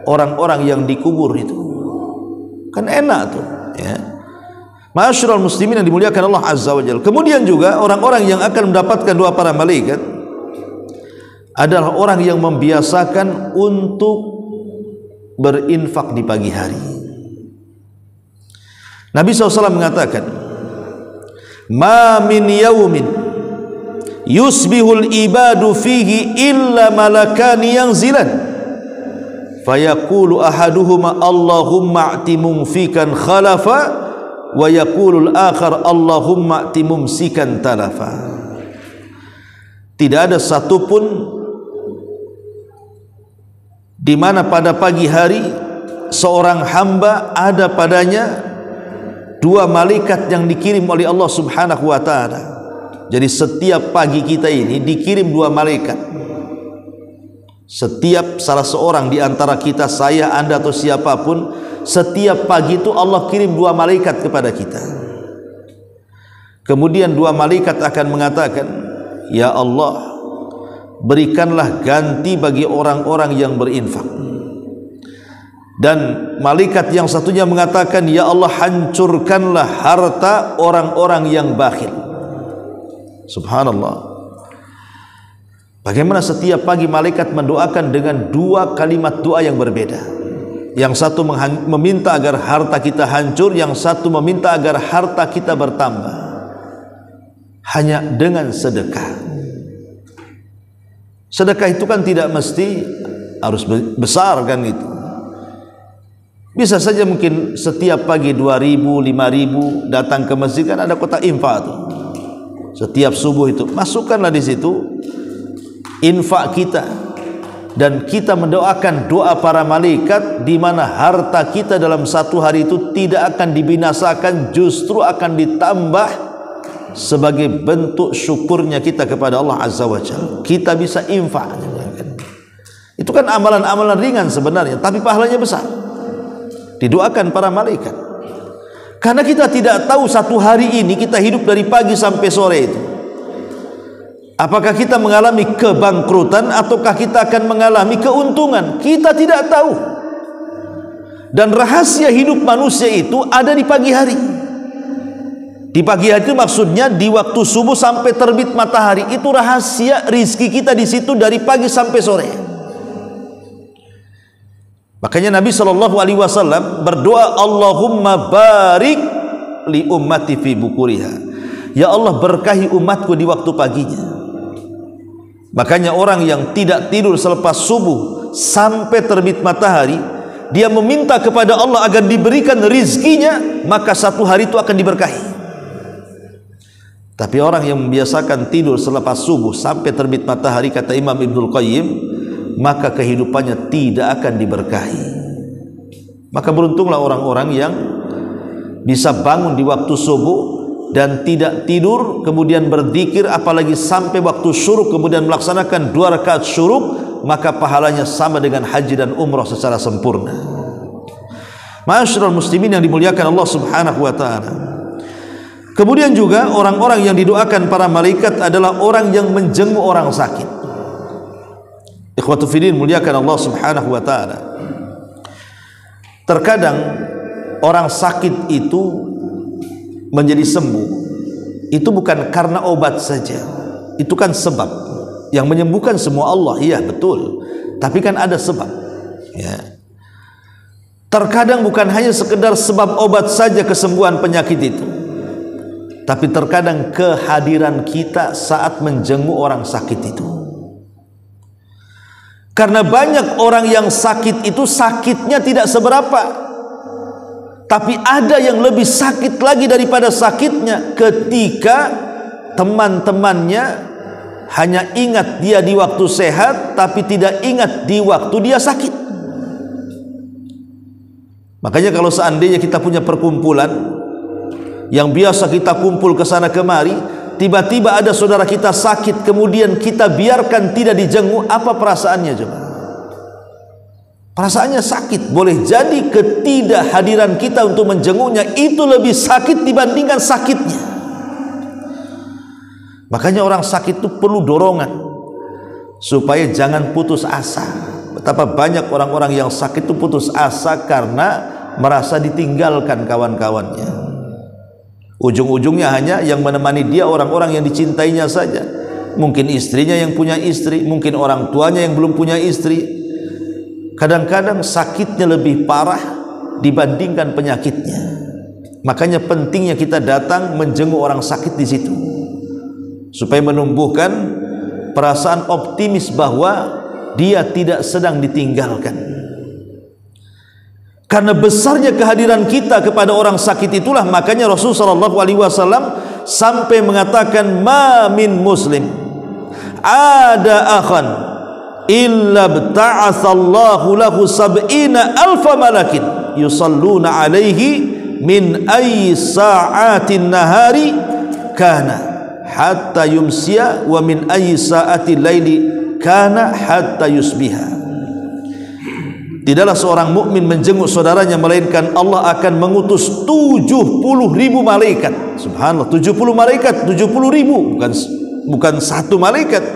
Speaker 2: orang-orang yang dikubur itu. Kan enak tuh ya. Ma'asyiral muslimin yang dimuliakan Allah Azza wa Jalla. Kemudian juga orang-orang yang akan mendapatkan doa para malaikat adalah orang yang membiasakan untuk berinfak di pagi hari. Nabi SAW mengatakan, ma min yaumin yusbihul ibadu fihi illa malakani yanzilan fayaqulu ahaduhuma Allahumma a'ti mumfikan khalafa wa yaqulul akhar Allahumma a'ti mumsikan talafa. Tidak ada satupun di mana pada pagi hari seorang hamba ada padanya 2 malaikat yang dikirim oleh Allah Subhanahu wa taala. Jadi setiap pagi kita ini dikirim 2 malaikat. Setiap salah seorang di antara kita, saya, Anda atau siapapun, setiap pagi itu Allah kirim 2 malaikat kepada kita. Kemudian 2 malaikat akan mengatakan, ya Allah, berikanlah ganti bagi orang-orang yang berinfak. Dan malaikat yang satunya mengatakan, ya Allah, hancurkanlah harta orang-orang yang bakhil. Subhanallah. Bagaimana setiap pagi malaikat mendoakan dengan 2 kalimat doa yang berbeda. Yang satu meminta agar harta kita hancur, yang satu meminta agar harta kita bertambah. Hanya dengan sedekah. Sedekah itu kan tidak mesti harus besar kan itu. Bisa saja mungkin setiap pagi 2000, 5000 datang ke masjid, kan ada kotak infak tuh. Setiap subuh itu masukkanlah di situ infak kita, dan kita mendoakan doa para malaikat di mana harta kita dalam satu hari itu tidak akan dibinasakan, justru akan ditambah sebagai bentuk syukurnya kita kepada Allah Azza wa Jalla. Kita bisa infak. Itu kan amalan-amalan ringan sebenarnya, tapi pahalanya besar. Didoakan para malaikat. Karena kita tidak tahu satu hari ini kita hidup dari pagi sampai sore itu, apakah kita mengalami kebangkrutan ataukah kita akan mengalami keuntungan? Kita tidak tahu. Dan rahasia hidup manusia itu ada di pagi hari. Di pagi hari itu maksudnya di waktu subuh sampai terbit matahari. Itu rahasia rizki kita di situ dari pagi sampai sore. Makanya Nabi SAW berdoa, Allahumma barik li ummati fi bukuriha. Ya Allah, berkahi umatku di waktu paginya. Makanya orang yang tidak tidur selepas subuh sampai terbit matahari, dia meminta kepada Allah agar diberikan rizkinya, maka satu hari itu akan diberkahi. Tapi orang yang membiasakan tidur selepas subuh sampai terbit matahari, kata Imam Ibnul Qayyim, maka kehidupannya tidak akan diberkahi. Maka beruntunglah orang-orang yang bisa bangun di waktu subuh dan tidak tidur, kemudian berzikir, apalagi sampai waktu syuruk, kemudian melaksanakan 2 rakaat syuruk, maka pahalanya sama dengan haji dan umrah secara sempurna. Ma'asyiral muslimin yang dimuliakan Allah Subhanahu wa taala. Kemudian juga orang-orang yang didoakan para malaikat adalah orang yang menjenguk orang sakit. Ikhwatu fillah muliakan Allah Subhanahu wa taala. Terkadang orang sakit itu menjadi sembuh, itu bukan karena obat saja. Itu kan sebab. Yang menyembuhkan semua Allah, iya betul. Tapi kan ada sebab. Ya. Terkadang bukan hanya sekedar sebab obat saja kesembuhan penyakit itu, tapi terkadang kehadiran kita saat menjenguk orang sakit itu. Karena banyak orang yang sakit itu sakitnya tidak seberapa, tapi ada yang lebih sakit lagi daripada sakitnya ketika teman-temannya hanya ingat dia di waktu sehat, tapi tidak ingat di waktu dia sakit. Makanya kalau seandainya kita punya perkumpulan yang biasa kita kumpul ke sana kemari, tiba-tiba ada saudara kita sakit, kemudian kita biarkan tidak dijenguk, apa perasaannya coba? Perasaannya sakit. Boleh jadi ketidakhadiran kita untuk menjenguknya itu lebih sakit dibandingkan sakitnya. Makanya orang sakit itu perlu dorongan supaya jangan putus asa. Betapa banyak orang-orang yang sakit itu putus asa karena merasa ditinggalkan kawan-kawannya. Ujung-ujungnya hanya yang menemani dia orang-orang yang dicintainya saja. Mungkin istrinya yang punya istri, mungkin orang tuanya yang belum punya istri. Kadang-kadang sakitnya lebih parah dibandingkan penyakitnya. Makanya pentingnya kita datang menjenguk orang sakit di situ, supaya menumbuhkan perasaan optimis bahwa dia tidak sedang ditinggalkan. Karena besarnya kehadiran kita kepada orang sakit itulah, makanya Rasulullah SAW sampai mengatakan, ma min muslim ada akhan illa bta'athallahu lahu sab'ina alfa malakin yusalluna alaihi min ayyi sa'atin nahari kana hatta yumsiya wa min ayyi sa'atil laili kana hatta yusbiha. Tidaklah seorang mukmin menjenguk saudaranya melainkan Allah akan mengutus 70.000 malaikat. Subhanallah, 70 malaikat, 70.000, bukan satu malaikat,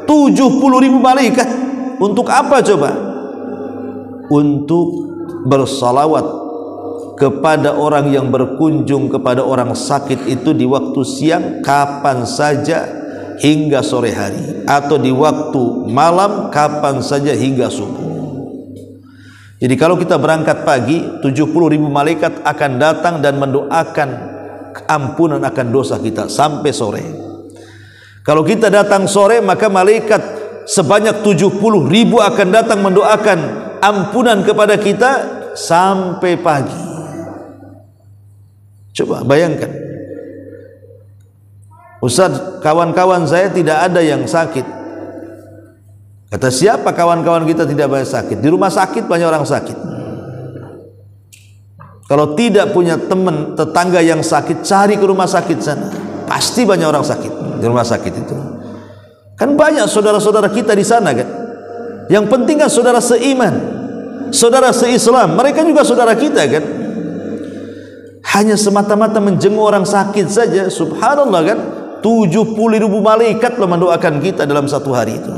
Speaker 2: 70.000 malaikat. Untuk apa coba? Untuk bersalawat kepada orang yang berkunjung kepada orang sakit itu di waktu siang kapan saja hingga sore hari, atau di waktu malam kapan saja hingga subuh. Jadi kalau kita berangkat pagi, 70.000 malaikat akan datang dan mendoakan ampunan akan dosa kita sampai sore. Kalau kita datang sore, maka malaikat sebanyak 70.000 akan datang mendoakan ampunan kepada kita sampai pagi. Coba bayangkan, Ustaz, kawan-kawan saya tidak ada yang sakit. Kata siapa kawan-kawan kita tidak banyak sakit? Di rumah sakit banyak orang sakit. Kalau tidak punya teman tetangga yang sakit, cari ke rumah sakit sana. Pasti banyak orang sakit di rumah sakit itu. Kan banyak saudara-saudara kita di sana kan. Yang penting kan saudara seiman, saudara seislam, mereka juga saudara kita kan. Hanya semata-mata menjenguk orang sakit saja, subhanallah kan, 70.000 malaikat loh mendoakan kita dalam satu hari itu.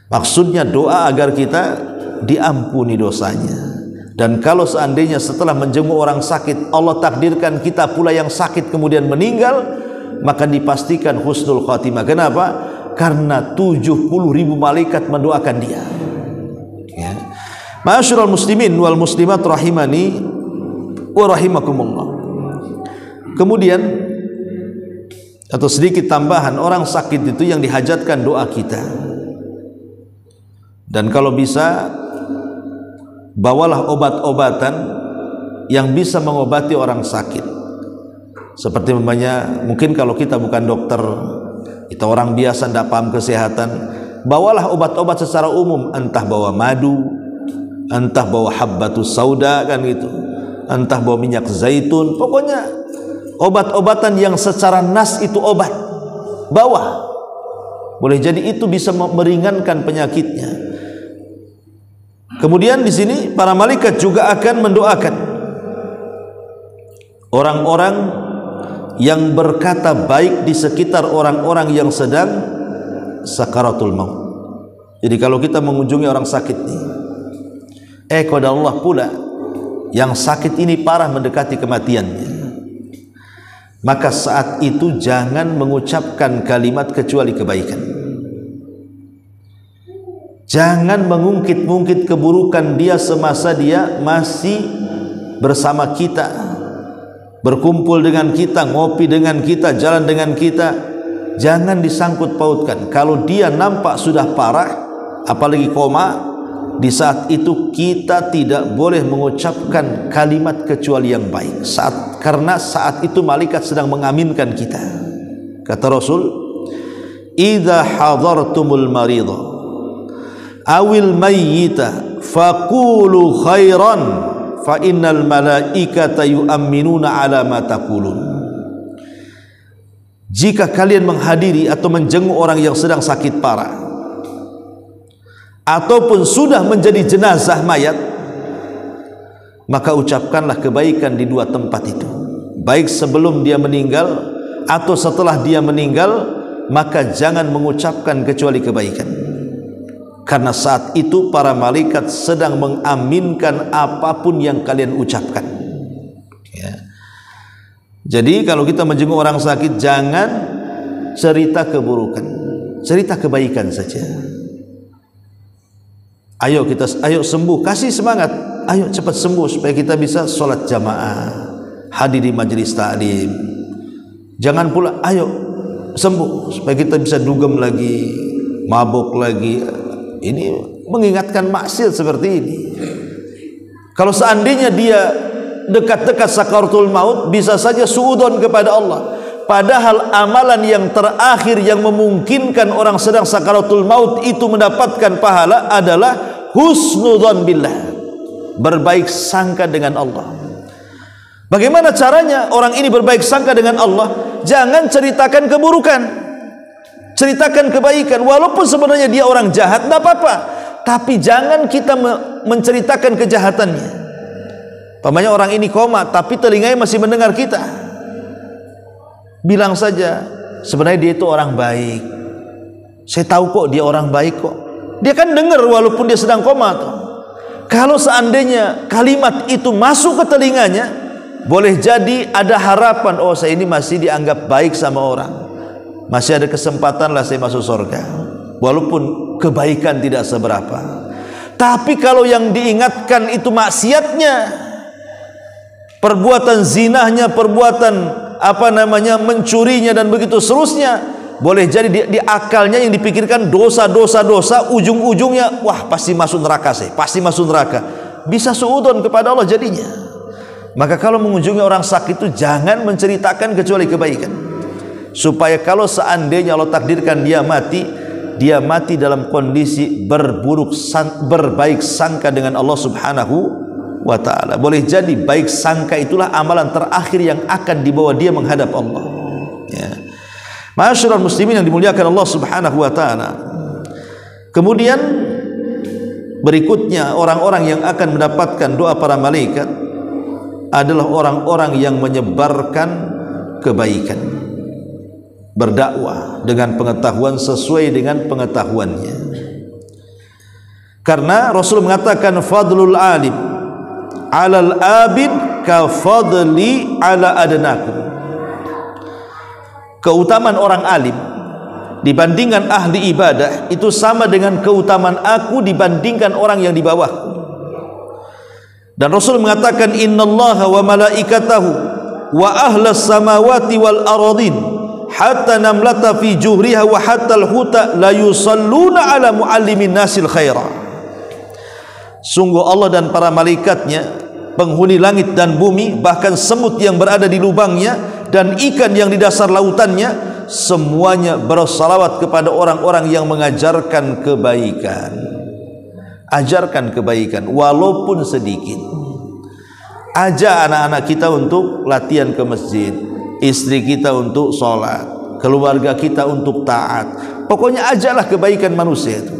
Speaker 2: Maksudnya doa agar kita diampuni dosanya. Dan kalau seandainya setelah menjenguk orang sakit Allah takdirkan kita pula yang sakit kemudian meninggal, maka dipastikan husnul khatimah. Kenapa? Karena 70.000 malaikat mendoakan dia ya. Ma'asyiral muslimin wal muslimat rahimani wa rahimakumullah. Kemudian atau sedikit tambahan, orang sakit itu yang dihajatkan doa kita. Dan kalau bisa bawalah obat-obatan yang bisa mengobati orang sakit. Seperti mungkin kalau kita bukan dokter, kita orang biasa tidak paham kesehatan, bawalah obat-obat secara umum, entah bawa madu, entah bawa habbatus sauda kan gitu, entah bawa minyak zaitun, pokoknya obat-obatan yang secara nas itu obat, bawa. Boleh jadi itu bisa meringankan penyakitnya. Kemudian di sini para malaikat juga akan mendoakan orang-orang yang berkata baik di sekitar orang-orang yang sedang sakaratul maut. Jadi kalau kita mengunjungi orang sakit nih, qadar Allah pula yang sakit ini parah mendekati kematiannya, maka saat itu jangan mengucapkan kalimat kecuali kebaikan. Jangan mengungkit-ungkit keburukan dia semasa dia masih bersama kita, berkumpul dengan kita, ngopi dengan kita, jalan dengan kita. Jangan disangkut pautkan. Kalau dia nampak sudah parah, apalagi koma, di saat itu kita tidak boleh mengucapkan kalimat kecuali yang baik. Karena saat itu malaikat sedang mengaminkan kita. Kata Rasul, "Idza hadartumul maridha awil mayyita faqulu khairan fa innal malaikata yu'minuna ala ma taqulun." Jika kalian menghadiri atau menjenguk orang yang sedang sakit parah ataupun sudah menjadi jenazah mayat, maka ucapkanlah kebaikan di dua tempat itu, baik sebelum dia meninggal atau setelah dia meninggal, maka jangan mengucapkan kecuali kebaikan. Karena saat itu para malaikat sedang mengaminkan apapun yang kalian ucapkan ya. Jadi kalau kita menjenguk orang sakit, jangan cerita keburukan, cerita kebaikan saja. Ayo sembuh, kasih semangat, ayo cepat sembuh supaya kita bisa sholat jamaah, hadir di majelis taklim. Jangan pula ayo sembuh supaya kita bisa dugem lagi, mabuk lagi. Ini mengingatkan maksiat seperti ini. Kalau seandainya dia dekat-dekat sakaratul maut, bisa saja suudzon kepada Allah. Padahal amalan yang terakhir yang memungkinkan orang sedang sakaratul maut itu mendapatkan pahala adalah husnudzon billah, berbaik sangka dengan Allah. Bagaimana caranya orang ini berbaik sangka dengan Allah? Jangan ceritakan keburukan, ceritakan kebaikan. Walaupun sebenarnya dia orang jahat, tidak apa-apa, tapi jangan kita menceritakan kejahatannya. Pamannya orang ini koma, tapi telinganya masih mendengar kita. Bilang saja, sebenarnya dia itu orang baik. Saya tahu kok dia orang baik kok. Dia kan dengar walaupun dia sedang koma tuh. Kalau seandainya kalimat itu masuk ke telinganya, boleh jadi ada harapan, oh saya ini masih dianggap baik sama orang, masih ada kesempatan lah saya masuk surga, walaupun kebaikan tidak seberapa. Tapi kalau yang diingatkan itu maksiatnya, perbuatan zinahnya, perbuatan mencurinya dan begitu seterusnya, boleh jadi di akalnya yang dipikirkan dosa, ujung-ujungnya wah pasti masuk neraka, pasti masuk neraka, bisa suudzon kepada Allah jadinya. Maka kalau mengunjungi orang sakit itu jangan menceritakan kecuali kebaikan. supaya kalau seandainya Allah takdirkan dia mati dalam kondisi berbaik sangka dengan Allah Subhanahu wa ta'ala. Boleh jadi baik sangka itulah amalan terakhir yang akan dibawa dia menghadap Allah, ya. Ma'asyiral muslimin yang dimuliakan Allah Subhanahu wa ta'ala. Kemudian berikutnya orang-orang yang akan mendapatkan doa para malaikat adalah orang-orang yang menyebarkan kebaikan, berdakwah dengan pengetahuan sesuai dengan pengetahuannya. Karena Rasul mengatakan fadlul alim alal abid ka fadli ala adnakum. Keutamaan orang alim dibandingkan ahli ibadah itu sama dengan keutamaan aku dibandingkan orang yang di bawahku. Dan Rasul mengatakan innallaha wa malaikatahu wa ahlas samawati wal aradin hatta namlata fi juhriha wa hatta al-huta la yusalluna ala muallimin nasil khaira. Sungguh Allah dan para malaikatnya, penghuni langit dan bumi, bahkan semut yang berada di lubangnya dan ikan yang di dasar lautannya, semuanya bersalawat kepada orang-orang yang mengajarkan kebaikan. Ajarkan kebaikan walaupun sedikit. Ajak anak-anak kita untuk latihan ke masjid, istri kita untuk sholat, keluarga kita untuk taat. Pokoknya ajaklah kebaikan manusia itu.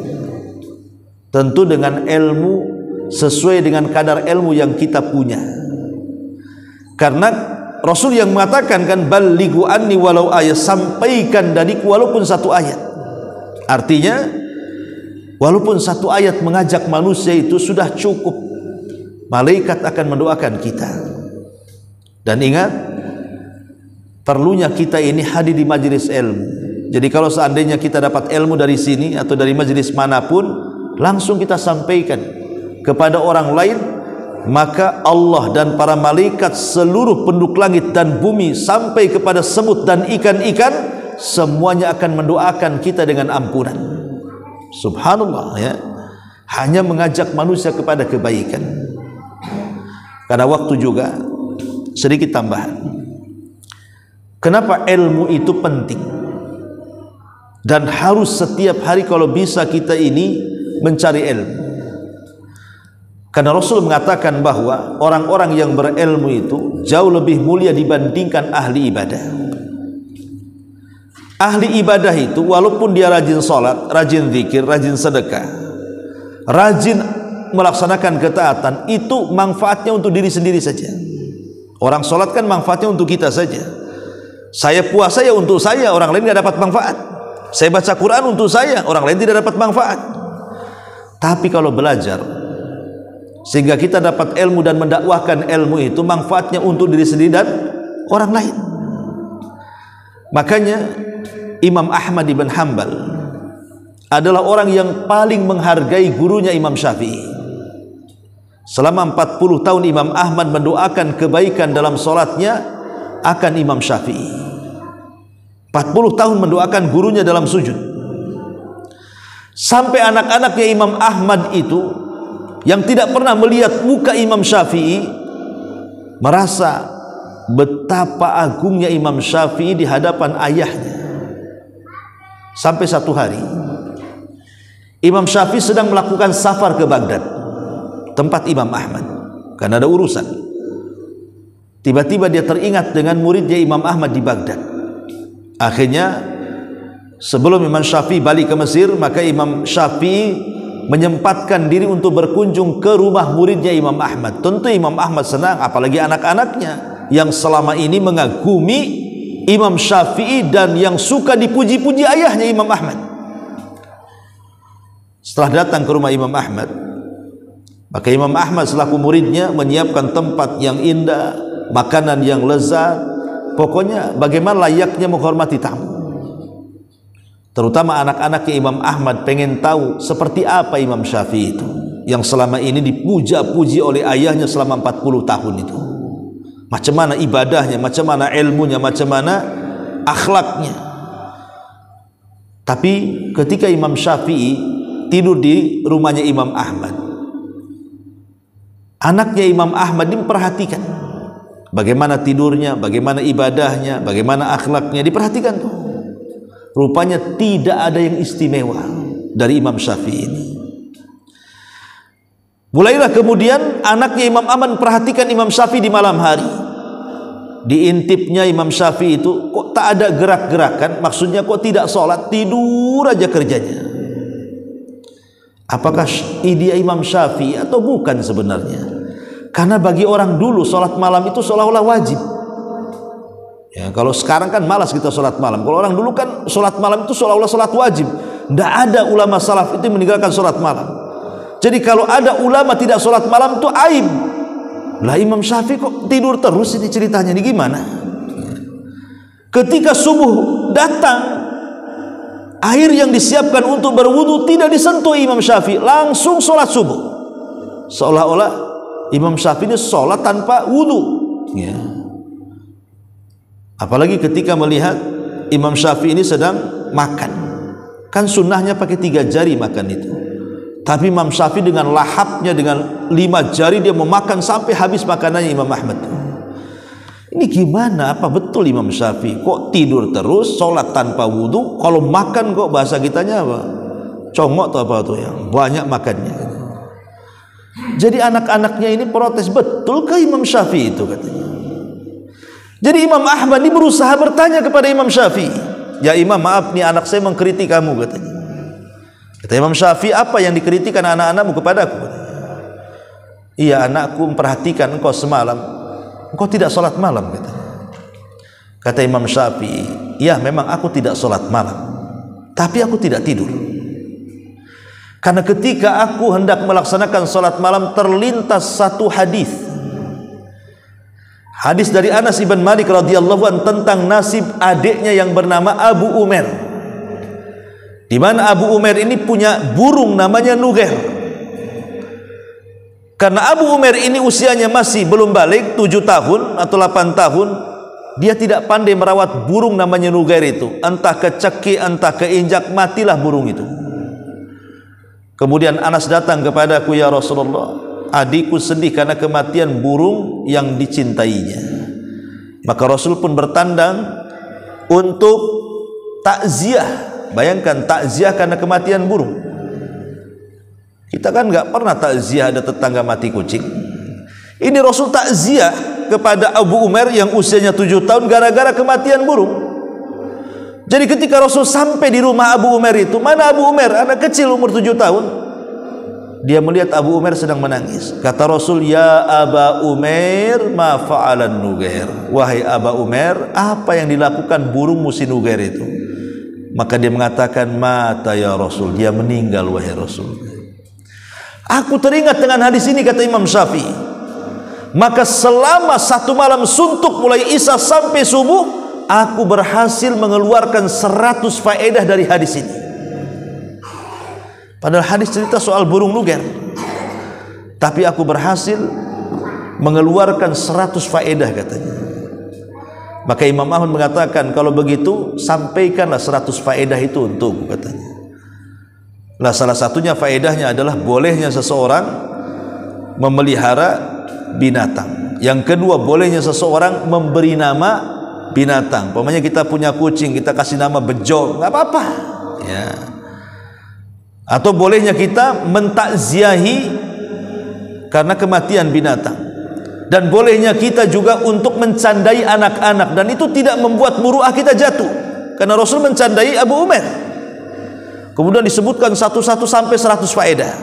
Speaker 2: Tentu dengan ilmu, sesuai dengan kadar ilmu yang kita punya. Karena Rasul yang mengatakan kan balighu anni walau ayat, sampaikan dariku walaupun satu ayat. Artinya walaupun satu ayat mengajak manusia itu sudah cukup. Malaikat akan mendoakan kita. Dan ingat, perlunya kita ini hadir di majelis ilmu. Jadi kalau seandainya kita dapat ilmu dari sini atau dari majelis manapun, langsung kita sampaikan kepada orang lain, maka Allah dan para malaikat, seluruh penduduk langit dan bumi, sampai kepada semut dan ikan-ikan, semuanya akan mendoakan kita dengan ampunan. Subhanallah, ya. Hanya mengajak manusia kepada kebaikan. Karena waktu juga sedikit tambahan. Kenapa ilmu itu penting dan harus setiap hari kalau bisa kita ini mencari ilmu? Karena Rasul mengatakan bahwa orang-orang yang berilmu itu jauh lebih mulia dibandingkan ahli ibadah. Ahli ibadah itu walaupun dia rajin sholat, rajin zikir, rajin sedekah, rajin melaksanakan ketaatan, itu manfaatnya untuk diri sendiri saja. Orang sholat kan manfaatnya untuk kita saja. Saya puasa ya untuk saya, orang lain tidak dapat manfaat. Saya baca Quran untuk saya, orang lain tidak dapat manfaat. Tapi kalau belajar sehingga kita dapat ilmu dan mendakwahkan ilmu itu, manfaatnya untuk diri sendiri dan orang lain. Makanya Imam Ahmad ibn Hanbal adalah orang yang paling menghargai gurunya Imam Syafi'i. Selama 40 tahun Imam Ahmad mendoakan kebaikan dalam solatnya akan Imam Syafi'i. 40 tahun mendoakan gurunya dalam sujud. Sampai anak-anaknya Imam Ahmad itu yang tidak pernah melihat muka Imam Syafi'i merasa betapa agungnya Imam Syafi'i di hadapan ayahnya. Sampai satu hari Imam Syafi'i sedang melakukan safar ke Baghdad, tempat Imam Ahmad, karena ada urusan. Tiba-tiba dia teringat dengan muridnya Imam Ahmad di Baghdad. Akhirnya sebelum Imam Syafi'i balik ke Mesir, maka Imam Syafi'i menyempatkan diri untuk berkunjung ke rumah muridnya Imam Ahmad. Tentu Imam Ahmad senang, apalagi anak-anaknya yang selama ini mengagumi Imam Syafi'i dan yang suka dipuji-puji ayahnya Imam Ahmad. Setelah datang ke rumah Imam Ahmad, maka Imam Ahmad selaku muridnya menyiapkan tempat yang indah, makanan yang lezat, pokoknya bagaimana layaknya menghormati tamu. Terutama anak-anaknya Imam Ahmad pengen tahu seperti apa Imam Syafi'i itu yang selama ini dipuja-puji oleh ayahnya selama 40 tahun itu. Macam mana ibadahnya, macam mana ilmunya, macam mana akhlaknya. Tapi ketika Imam Syafi'i tidur di rumahnya Imam Ahmad, anaknya Imam Ahmad memperhatikan bagaimana tidurnya, bagaimana ibadahnya, bagaimana akhlaknya, diperhatikan tuh. Rupanya tidak ada yang istimewa dari Imam Syafi'i ini. Mulailah kemudian anaknya Imam Ahmad perhatikan Imam Syafi'i di malam hari. Diintipnya Imam Syafi'i itu kok tak ada gerak-gerakan, maksudnya kok tidak sholat, tidur aja kerjanya. Apakah ide Imam Syafi'i atau bukan sebenarnya? Karena bagi orang dulu sholat malam itu seolah-olah wajib. Ya, kalau sekarang kan malas kita sholat malam. Kalau orang dulu kan sholat malam itu seolah-olah sholat wajib. Tidak ada ulama salaf itu meninggalkan sholat malam. Jadi kalau ada ulama tidak sholat malam itu aib. Lah Imam Syafi'i kok tidur terus, ini ceritanya ini gimana? Ketika subuh datang, air yang disiapkan untuk berwudu tidak disentuh Imam Syafi'i, langsung sholat subuh. Seolah-olah Imam Syafi'i ini sholat tanpa wudu. Ya. Apalagi ketika melihat Imam Syafi'i ini sedang makan, kan sunnahnya pakai 3 jari makan itu. Tapi Imam Syafi'i dengan lahapnya, dengan 5 jari dia memakan sampai habis makanannya Imam Ahmad. Ini gimana? Apa betul Imam Syafi'i kok tidur terus, sholat tanpa wudu? Kalau makan kok bahasa kitanya apa? Congok atau apa tuh yang banyak makannya. Jadi anak-anaknya ini protes, betul ke Imam Syafi'i itu katanya. Jadi Imam Ahmad ini berusaha bertanya kepada Imam Syafi'i, ya Imam, maaf nih anak saya mengkritik kamu katanya. Kata Imam Syafi'i, apa yang dikritikkan anak-anakmu kepadaku? Iya anakku memperhatikan engkau semalam, engkau tidak sholat malam katanya. Kata Imam Syafi'i, ya memang aku tidak sholat malam, tapi aku tidak tidur. Karena ketika aku hendak melaksanakan sholat malam terlintas satu hadis. Hadis dari Anas ibn Malik radhiyallahu anhu tentang nasib adiknya yang bernama Abu Umair. Di mana Abu Umair ini punya burung namanya Nugair. Karena Abu Umair ini usianya masih belum balik 7 tahun atau 8 tahun, dia tidak pandai merawat burung namanya Nugair itu. Entah kecekik, entah keinjak, matilah burung itu. Kemudian Anas datang kepadaku, ya Rasulullah, adikku sedih karena kematian burung yang dicintainya. Maka Rasul pun bertandang untuk takziah. Bayangkan takziah karena kematian burung. Kita kan nggak pernah takziah ada tetangga mati kucing. Ini Rasul takziah kepada Abu Umair yang usianya 7 tahun gara-gara kematian burung. Jadi ketika Rasul sampai di rumah Abu Umair itu, mana Abu Umair? Anak kecil umur 7 tahun. Dia melihat Abu Umair sedang menangis. Kata Rasul, ya Aba Umair, ma fa'alan Nugair. Wahai Aba Umair, apa yang dilakukan burung musi Nugair itu? Maka dia mengatakan, mata ya Rasul, dia meninggal wahai Rasul. Aku teringat dengan hadis ini, kata Imam Syafi'i. Maka selama 1 malam suntuk mulai isya sampai subuh, aku berhasil mengeluarkan 100 faedah dari hadis ini. Padahal hadis cerita soal burung Nugair, tapi aku berhasil mengeluarkan 100 faedah katanya. Maka Imam Ahmad mengatakan, kalau begitu sampaikanlah 100 faedah itu untukku katanya. Nah, salah satunya faedahnya adalah bolehnya seseorang memelihara binatang. Yang kedua, bolehnya seseorang memberi nama binatang. Umpamanya kita punya kucing, kita kasih nama Bejo, nggak apa-apa. Ya. Atau bolehnya kita mentakziahi karena kematian binatang. Dan bolehnya kita juga untuk mencandai anak-anak, dan itu tidak membuat muruah kita jatuh, karena Rasul mencandai Abu Umair. Kemudian disebutkan satu-satu sampai 100 faedah.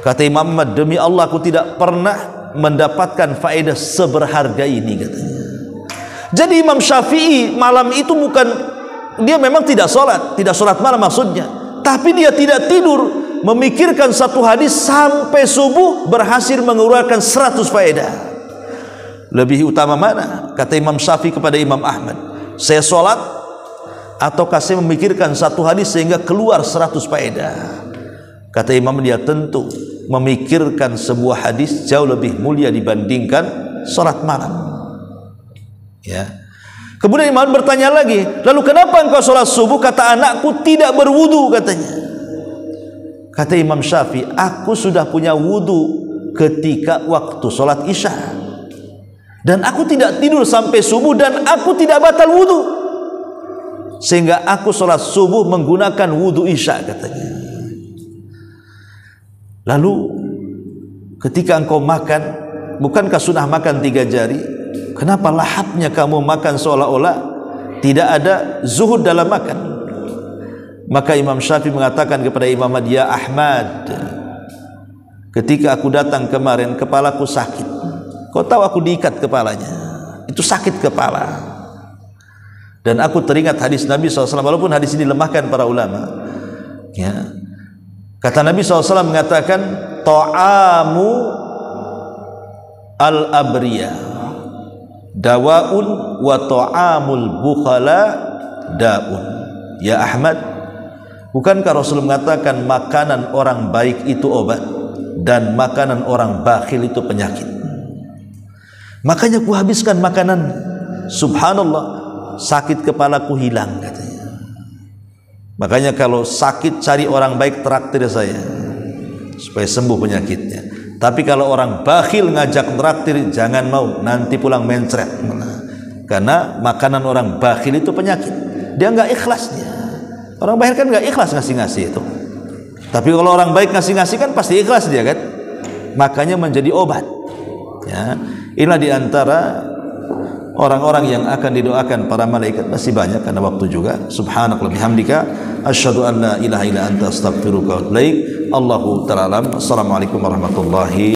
Speaker 2: Kata Imam Ahmad, demi Allah aku tidak pernah mendapatkan faedah seberharga ini katanya. Jadi Imam Syafi'i malam itu bukan, dia memang tidak sholat malam maksudnya, tapi dia tidak tidur memikirkan satu hadis sampai subuh, berhasil mengeluarkan 100 faedah. Lebih utama mana? Kata Imam Syafi'i kepada Imam Ahmad, saya sholat ataukah saya memikirkan satu hadis sehingga keluar 100 faedah? Kata Imam, dia tentu memikirkan sebuah hadis jauh lebih mulia dibandingkan sholat malam. Ya. Kemudian Imam bertanya lagi, lalu kenapa engkau sholat subuh? Kata, anakku tidak berwudu katanya. Kata Imam Syafi'i, aku sudah punya wudu ketika waktu sholat isya. dan aku tidak tidur sampai subuh dan aku tidak batal wudu, sehingga aku sholat subuh menggunakan wudu isya, katanya. Lalu ketika engkau makan, bukankah sunnah makan 3 jari? Kenapa lahapnya kamu makan seolah-olah tidak ada zuhud dalam makan? Maka Imam Syafi'i mengatakan kepada Imam Ahmad, ya Ahmad, ketika aku datang kemarin kepalaku sakit. Kau tahu aku diikat kepalanya, itu sakit kepala. Dan aku teringat hadis Nabi SAW, walaupun hadis ini lemahkan para ulama, ya. Kata Nabi SAW mengatakan, ta'amu al-abriya dawaun wa ta'amul bukhala daun. Ya Ahmad, bukankah Rasul mengatakan makanan orang baik itu obat dan makanan orang bakhil itu penyakit? Makanya ku habiskan makanan, subhanallah, sakit kepalaku hilang, katanya. Makanya kalau sakit cari orang baik, traktir saya supaya sembuh penyakitnya. Tapi kalau orang bakhil ngajak traktir, jangan mau, nanti pulang mencret. Karena makanan orang bakhil itu penyakit, dia nggak ikhlas dia. Orang bakhil kan nggak ikhlas ngasih-ngasih itu. Tapi kalau orang baik ngasih-ngasih kan pasti ikhlas dia kan. Makanya menjadi obat. Ya, inilah diantara orang-orang yang akan didoakan para malaikat. Masih banyak karena waktu juga. Subhanakallahumma bihamdika asyhadu an la ilaha illa anta astaghfiruka wa atubu ilaik. Allahu ta'ala alam. Assalamualaikum warahmatullahi